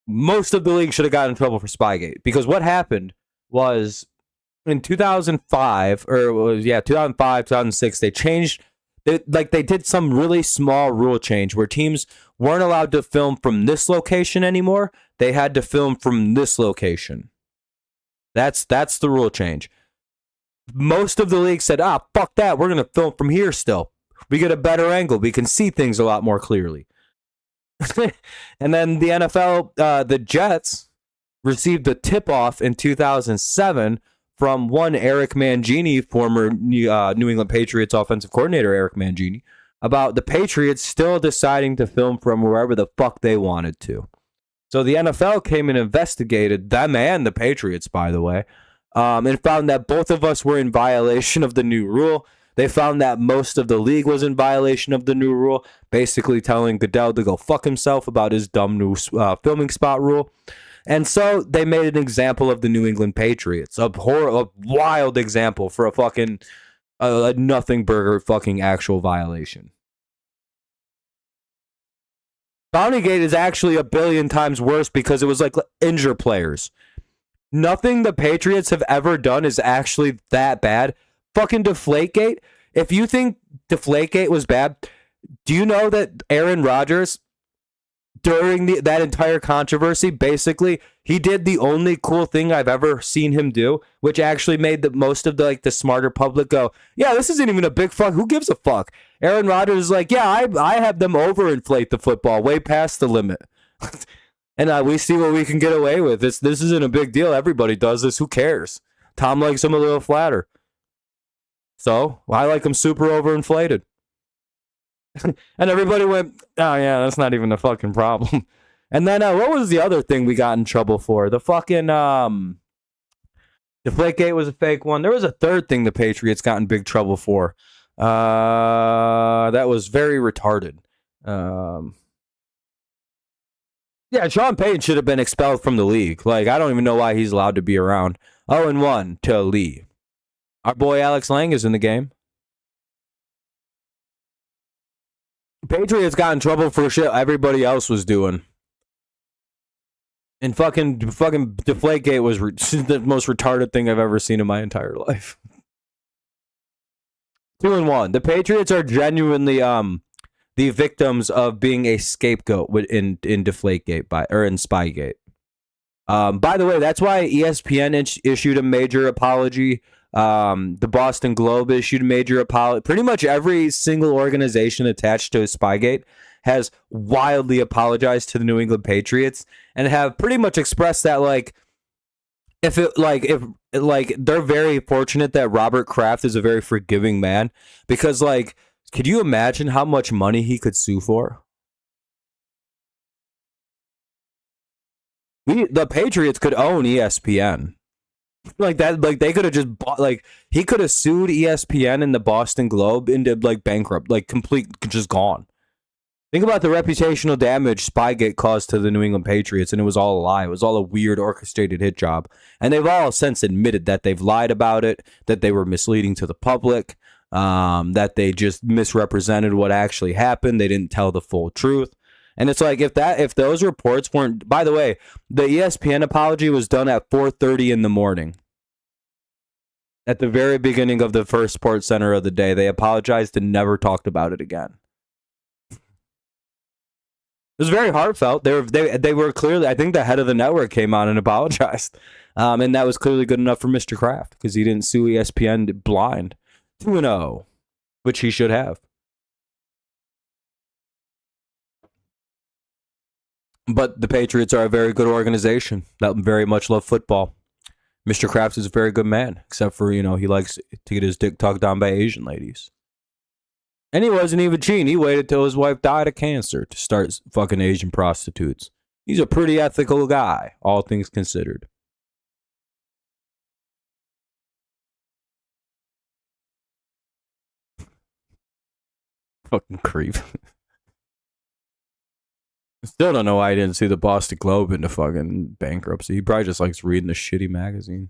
Speaker 1: Most of the league should have gotten in trouble for Spygate because what happened was in 2005 2006 they changed They did some really small rule change where teams weren't allowed to film from this location anymore. They had to film from this location. That's the rule change. Most of the league said, fuck that. We're going to film from here still. We get a better angle. We can see things a lot more clearly. And then the NFL, the Jets received a tip-off in 2007 from one Eric Mangini, former New England Patriots offensive coordinator Eric Mangini, about the Patriots still deciding to film from wherever the fuck they wanted to. So the NFL came and investigated them and the Patriots, by the way, and found that both of us were in violation of the new rule. They found that most of the league was in violation of the new rule, basically telling Goodell to go fuck himself about his dumb new filming spot rule. And so they made an example of the New England Patriots, a wild example for a fucking a nothing burger fucking actual violation. Bountygate is actually a billion times worse because it was like injure players. Nothing the Patriots have ever done is actually that bad. Fucking Deflategate. If you think Deflategate was bad, do you know that Aaron Rodgers, during that entire controversy, basically he did the only cool thing I've ever seen him do, which actually made the most of the smarter public go, yeah, this isn't even a big fuck. Who gives a fuck? Aaron Rodgers is like, yeah, I have them overinflate the football way past the limit. And we see what we can get away with. This isn't a big deal. Everybody does this. Who cares? Tom likes them a little flatter. So I like them super overinflated. And everybody went, oh yeah, that's not even a fucking problem. And then what was the other thing we got in trouble for? The fucking Deflategate was a fake one. There was a third thing the Patriots got in big trouble for. That was very retarded. Yeah, Sean Payton should have been expelled from the league. Like, I don't even know why he's allowed to be around. 0-1 to Lee. Our boy Alex Lang is in the game. Patriots got in trouble for shit everybody else was doing. And fucking Deflategate was the most retarded thing I've ever seen in my entire life. 2-1. The Patriots are genuinely the victims of being a scapegoat in Deflategate or in Spygate. By the way, that's why ESPN issued a major apology. The Boston Globe issued a major apology. Pretty much every single organization attached to Spygate has wildly apologized to the New England Patriots and have pretty much expressed that if they're very fortunate that Robert Kraft is a very forgiving man, because could you imagine how much money he could sue for? The Patriots could own ESPN. Like that, they could have just bought, he could have sued ESPN and the Boston Globe into bankrupt, complete, just gone. Think about the reputational damage Spygate caused to the New England Patriots, and it was all a lie. It was all a weird orchestrated hit job. And they've all since admitted that they've lied about it, that they were misleading to the public, that they just misrepresented what actually happened. They didn't tell the full truth. And it's like, if those reports weren't, by the way, the ESPN apology was done at 4:30 in the morning. At the very beginning of the first Sports Center of the day, they apologized and never talked about it again. It was very heartfelt. They were clearly, I think the head of the network came on and apologized. And that was clearly good enough for Mr. Kraft because he didn't sue ESPN blind. 2-0, which he should have. But the Patriots are a very good organization that very much love football. Mr. Kraft is a very good man, except for, he likes to get his dick tugged down by Asian ladies. And he wasn't even cheating. He waited till his wife died of cancer to start fucking Asian prostitutes. He's a pretty ethical guy, all things considered. Fucking creep. Still don't know why I didn't see the Boston Globe into fucking bankruptcy. He probably just likes reading the shitty magazine.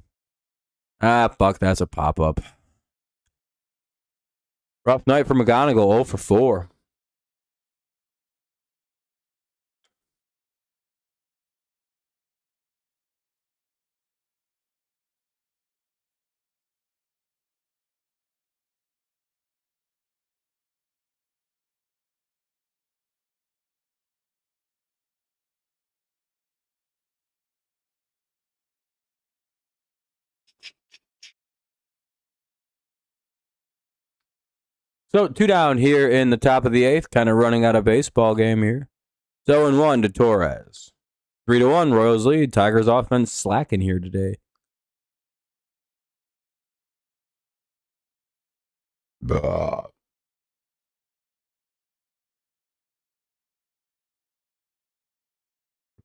Speaker 1: Fuck, that's a pop-up. Rough night for McGonagall, 0 for 4. So 2 down here in the top of the 8th, kind of running out of baseball game here. 0-1 to Torres. 3-1 Royals lead. Tigers offense slacking here today.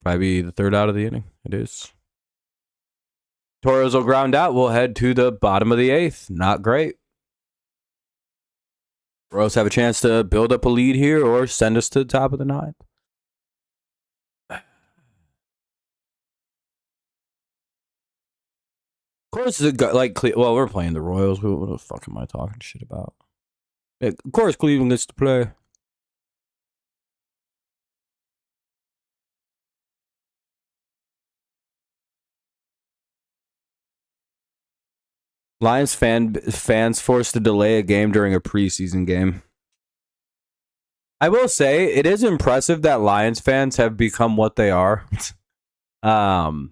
Speaker 1: Probably the 3rd out of the inning. It is. Torres will ground out. We'll head to the bottom of the 8th. Not great. Royals have a chance to build up a lead here or send us to the top of the 9th. Of course, we're playing the Royals. What the fuck am I talking shit about? Yeah, of course, Cleveland gets to play. Lions fans forced to delay a game during a preseason game. I will say it is impressive that Lions fans have become what they are. And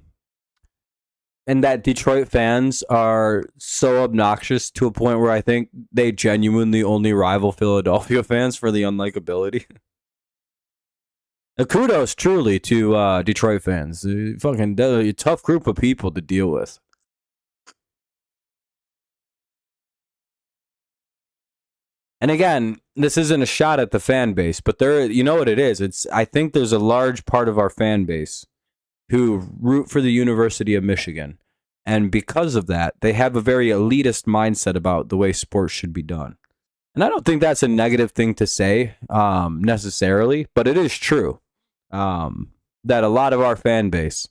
Speaker 1: that Detroit fans are so obnoxious to a point where I think they genuinely only rival Philadelphia fans for the unlikability. Kudos truly to Detroit fans. Fucking a tough group of people to deal with. And again, this isn't a shot at the fan base, but you know what it is? I think there's a large part of our fan base who root for the University of Michigan. And because of that, they have a very elitist mindset about the way sports should be done. And I don't think that's a negative thing to say necessarily, but it is true that a lot of our fan base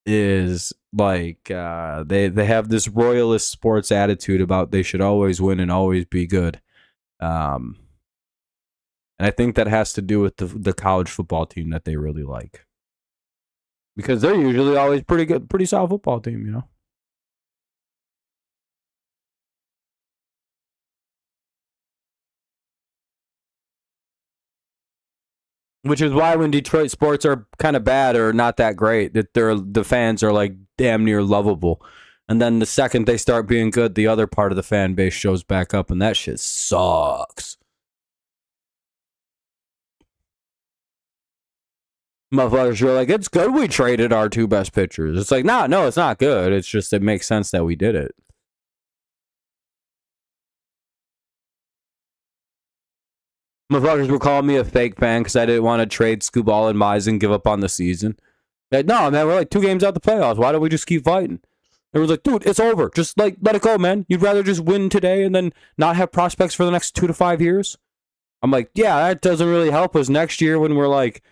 Speaker 1: is like they have this royalist sports attitude about they should always win and always be good. And I think that has to do with the college football team that they really like. Because they're usually always pretty good, pretty solid football team, you know? Which is why when Detroit sports are kind of bad or not that great, that the fans are like damn near lovable. And then the second they start being good, the other part of the fan base shows back up, and that shit sucks. Motherfuckers are like, it's good we traded our 2 best pitchers. It's like, no, it's not good. It's just it makes sense that we did it. Motherfuckers were calling me a fake fan because I didn't want to trade Skubal and Mize and give up on the season. Like, no, man, we're like 2 games out the playoffs. Why don't we just keep fighting? It was like, dude, it's over. Just like let it go, man. You'd rather just win today and then not have prospects for the next 2 to 5 years? I'm like, yeah, that doesn't really help us next year when we're like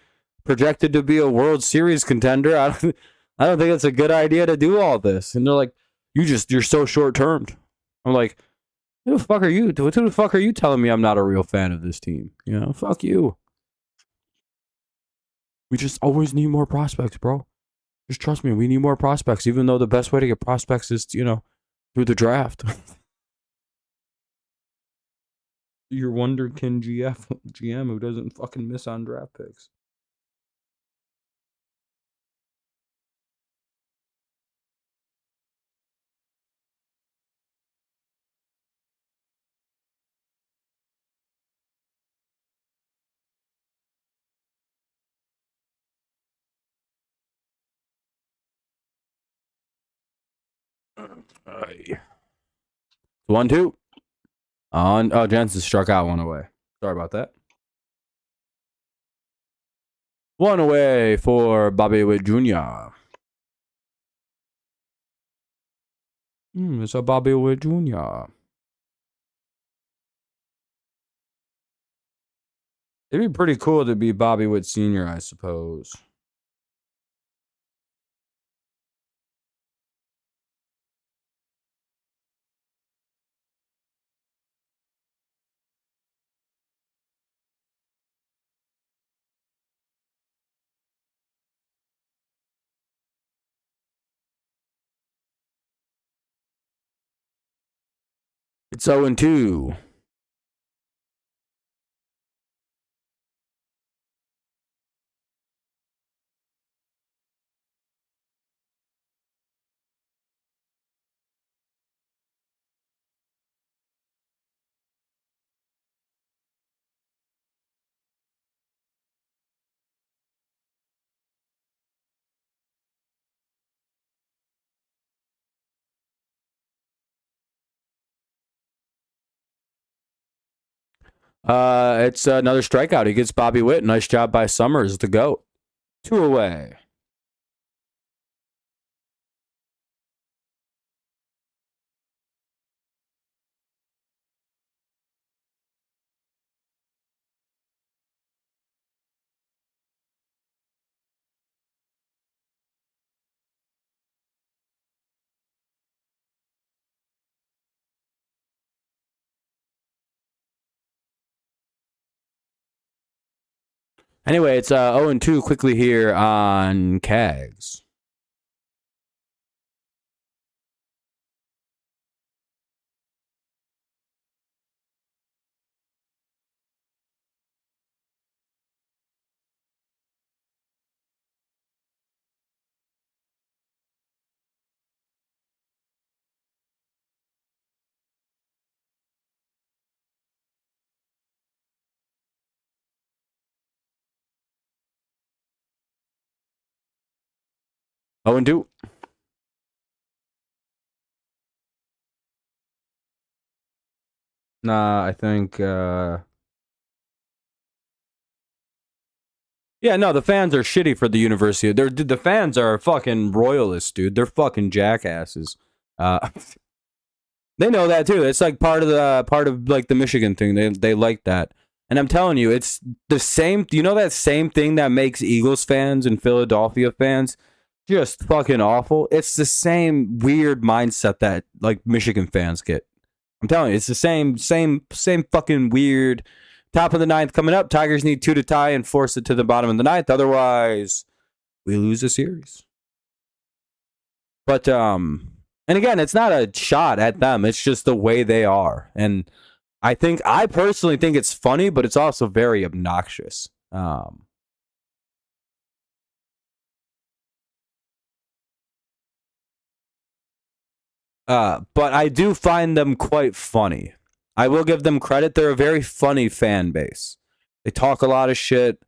Speaker 1: projected to be a World Series contender. I don't think it's a good idea to do all this. And they're like, you're so short termed. I'm like, who the fuck are you? Who the fuck are you telling me I'm not a real fan of this team? You know, fuck you. We just always need more prospects, bro. Just trust me, we need more prospects, even though the best way to get prospects is, through the draft. Your wonderkin GM who doesn't fucking miss on draft picks. Aye. 1-2. Jensen struck out 1 away. Sorry about that. 1 away for Bobby Witt Jr. It's a Bobby Witt Jr. It'd be pretty cool to be Bobby Witt Sr., I suppose. It's 0-2. It's another strikeout. He gets Bobby Witt. Nice job by Summers, the GOAT. 2 away. Anyway, it's 0-2 quickly here on Cags. Oh, and 2. Nah, I think. Yeah, no, the fans are shitty for the university. The fans are fucking royalists, dude. They're fucking jackasses. They know that too. It's like part of like the Michigan thing. They like that. And I'm telling you, it's the same. You know that same thing that makes Eagles fans and Philadelphia fans just fucking awful. It's the same weird mindset that like Michigan fans get. I'm telling you, it's the same fucking weird. Top of the 9th coming up. Tigers need 2 to tie and force it to the bottom of the 9th. Otherwise, we lose the series. But and again, it's not a shot at them. It's just the way they are. And I personally think it's funny, but it's also very obnoxious. But I do find them quite funny. I will give them credit. They're a very funny fan base. They talk a lot of shit.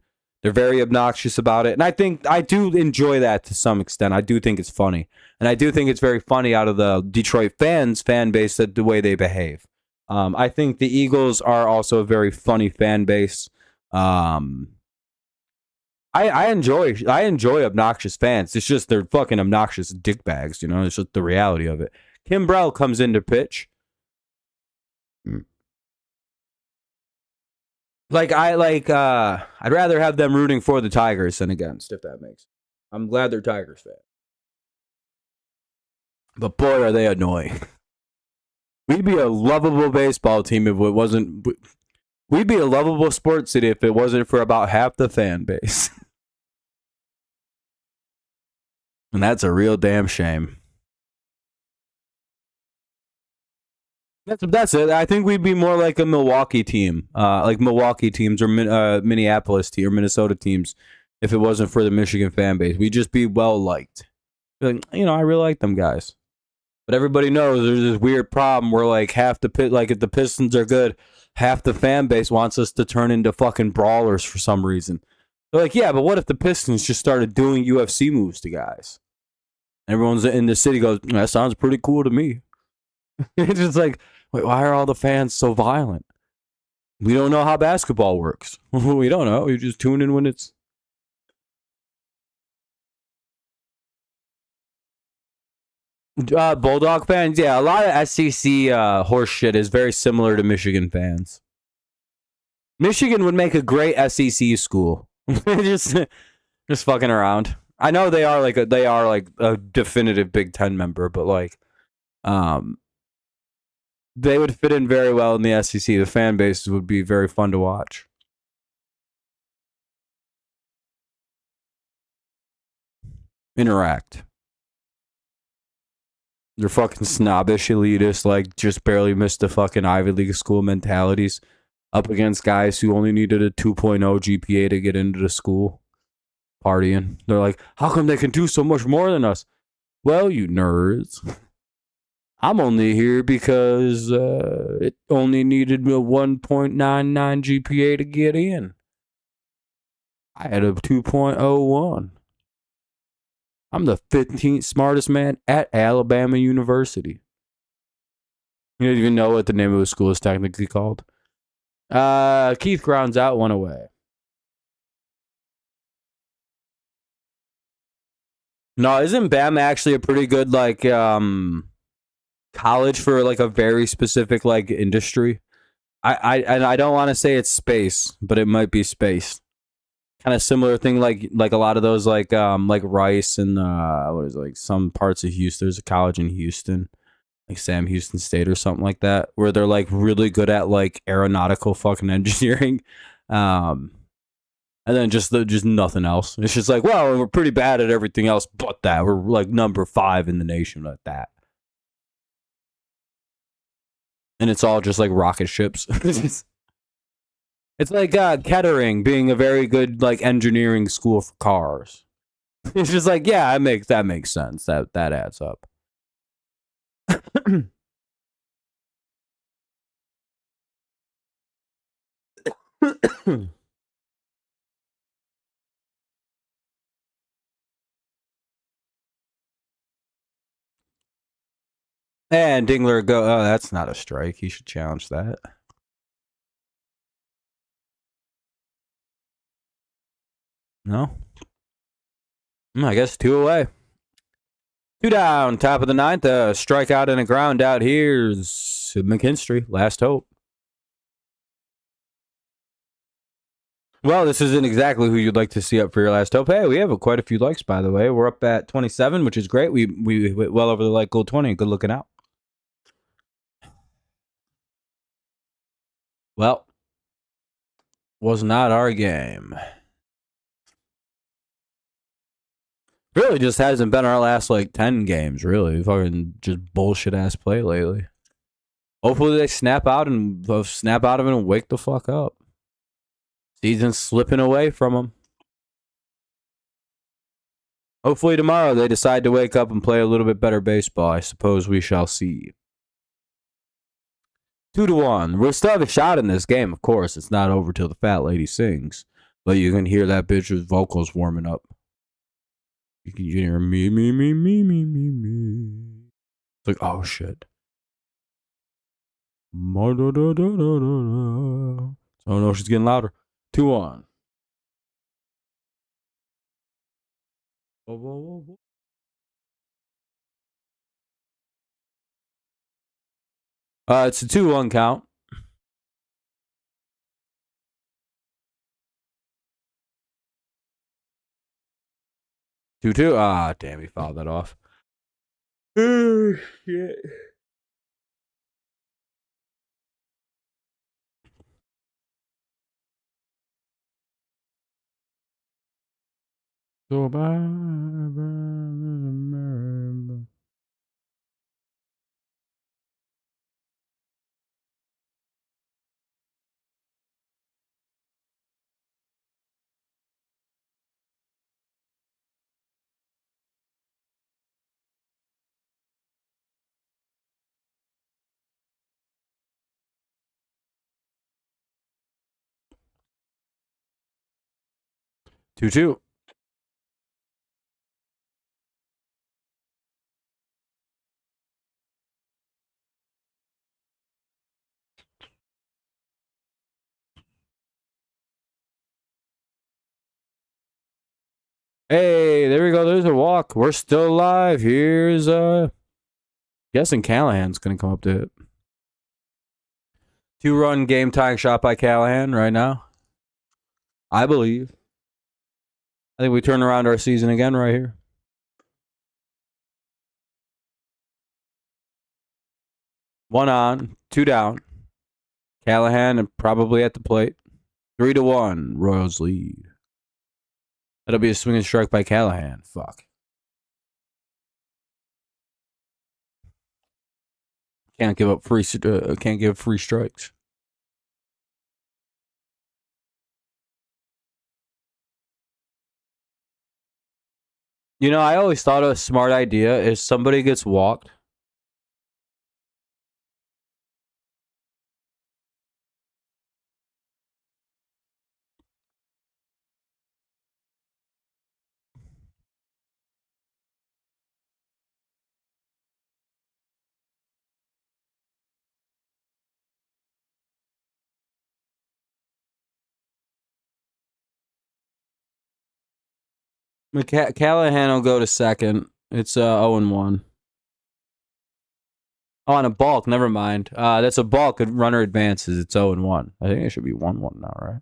Speaker 1: They're very obnoxious about it. And I think I do enjoy that to some extent. I do think it's funny. And I do think it's very funny out of the Detroit fan base that the way they behave. I think the Eagles are also a very funny fan base. I enjoy obnoxious fans. It's just they're fucking obnoxious dickbags, you know. It's just the reality of it. Kimbrell comes in to pitch. I'd rather have them rooting for the Tigers than against, if that makes sense. I'm glad they're Tigers fans. But boy, are they annoying. We'd be a lovable baseball team if it wasn't. We'd be a lovable sports city if it wasn't for about half the fan base. And that's a real damn shame. That's it. I think we'd be more like a Milwaukee team, like Milwaukee teams or Minneapolis team or Minnesota teams, if it wasn't for the Michigan fan base. We'd just be well liked. Like, you know, I really like them guys. But everybody knows there's this weird problem where like half the pit, like if the Pistons are good, half the fan base wants us to turn into fucking brawlers for some reason. They're like, yeah, but what if the Pistons just started doing UFC moves to guys? Everyone's in the city goes, that sounds pretty cool to me. It's just like, wait, why are all the fans so violent? We don't know how basketball works. We don't know. You just tune in when it's. Bulldog fans, yeah, a lot of SEC horse shit is very similar to Michigan fans. Michigan would make a great SEC school. just fucking around. I know they are like a definitive Big Ten member, but like, they would fit in very well in the SEC. The fan base would be very fun to watch. Interact. They're fucking snobbish, elitist, like just barely missed the fucking Ivy League school mentalities up against guys who only needed a 2.0 GPA to get into the school. Partying. They're like, how come they can do so much more than us? Well, you nerds. I'm only here because it only needed a 1.99 GPA to get in. I had a 2.01. I'm the 15th smartest man at Alabama University. You don't even know what the name of the school is technically called. Keith grounds out, one away. No, isn't Bam actually a pretty good like college for like a very specific like industry? I don't want to say it's space, but it might be space. Kind of similar thing like a lot of those like Rice and what is it, like some parts of Houston. There's a college in Houston, like Sam Houston State or something like that, where they're like really good at like aeronautical fucking engineering. Um and then just nothing else. It's just like, well, we're pretty bad at everything else but that. We're like number 5 in the nation at that. And it's all just like rocket ships. It's like Kettering being a very good like engineering school for cars. It's just like, yeah, that makes sense. That adds up. And Dingler go. Oh, that's not a strike. He should challenge that. No. I guess 2 away. 2 down. Top of the 9th. A strikeout and a ground out. Here's McKinstry. Last hope. Well, this isn't exactly who you'd like to see up for your last hope. Hey, we have quite a few likes, by the way. We're up at 27, which is great. We went well over the like goal 20. Good looking out. Well, was not our game. Really just hasn't been our last like 10 games, really. Fucking just bullshit ass play lately. Hopefully they snap out of it and wake the fuck up. Season's slipping away from them. Hopefully tomorrow they decide to wake up and play a little bit better baseball. I suppose we shall see. 2-1. We'll still have a shot in this game, of course. It's not over till the fat lady sings. But you can hear that bitch's vocals warming up. You can hear me. It's like, oh shit. Oh no, she's getting louder. 2-1. It's a 2-1 count. 2-2. Ah, damn, he fouled that off. Oh, shit. So bye. 2-2. Hey, there we go. There's a walk. We're still alive. Here's guessing Callahan's gonna come up to hit. 2-run game tying shot by Callahan right now. I believe. I think we turn around our season again right here. One on, 2 down. Callahan and probably at the plate. 3-1. Royals lead. That'll be a swinging strike by Callahan. Fuck. Can't give up free. Can't give free strikes. You know, I always thought a smart idea is somebody gets walked.
Speaker 2: Callahan will go to second. It's 0-1. Oh, on a bulk. Never mind. That's a bulk. Runner advances. It's 0-1. I think it should be 1-1 now, right?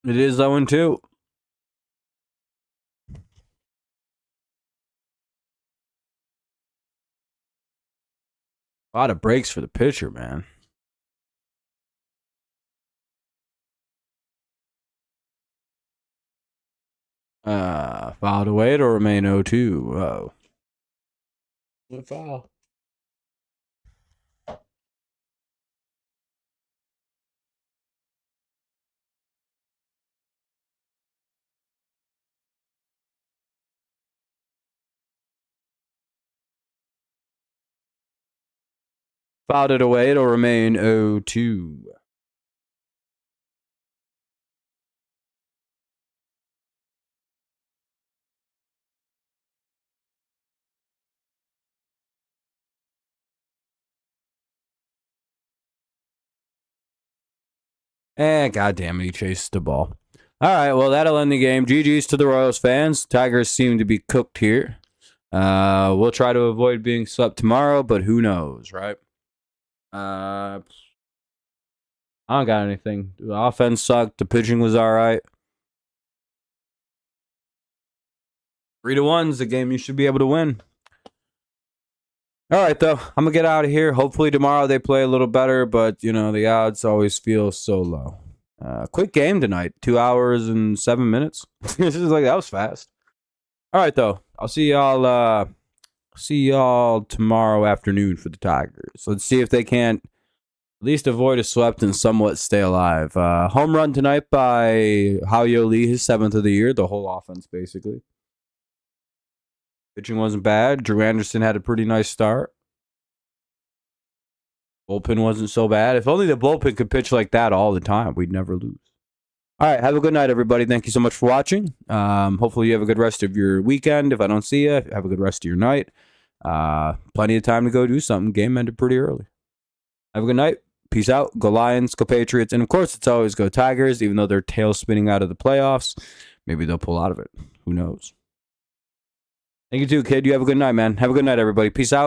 Speaker 2: It is 0-2. A lot of breaks for the pitcher, man. Fouled away to remain 0-2. Oh. What foul? Fouled it away. It'll remain 0-2. Goddamn it, he chased the ball. All right, well, that'll end the game. GG's to the Royals fans. Tigers seem to be cooked here. We'll try to avoid being swept tomorrow, but who knows, right? I don't got anything. The offense sucked. The pitching was all right. 3-1's a game you should be able to win. All right, though. I'm going to get out of here. Hopefully tomorrow they play a little better, but, you know, the odds always feel so low. Quick game tonight. 2 hours and 7 minutes. This is like, that was fast. All right, though. I'll see y'all tomorrow afternoon for the Tigers. Let's see if they can't at least avoid a swept and somewhat stay alive. Home run tonight by Hao-Yo Lee, his 7th of the year. The whole offense, basically. Pitching wasn't bad. Drew Anderson had a pretty nice start. Bullpen wasn't so bad. If only the bullpen could pitch like that all the time, we'd never lose. All right, have a good night, everybody. Thank you so much for watching. Hopefully you have a good rest of your weekend. If I don't see you, have a good rest of your night. Plenty of time to go do something. Game ended pretty early. Have a good night. Peace out. Go Lions, go Patriots. And, of course, it's always go Tigers, even though they're tail spinning out of the playoffs. Maybe they'll pull out of it. Who knows? Thank you too, kid. You have a good night, man. Have a good night, everybody. Peace out.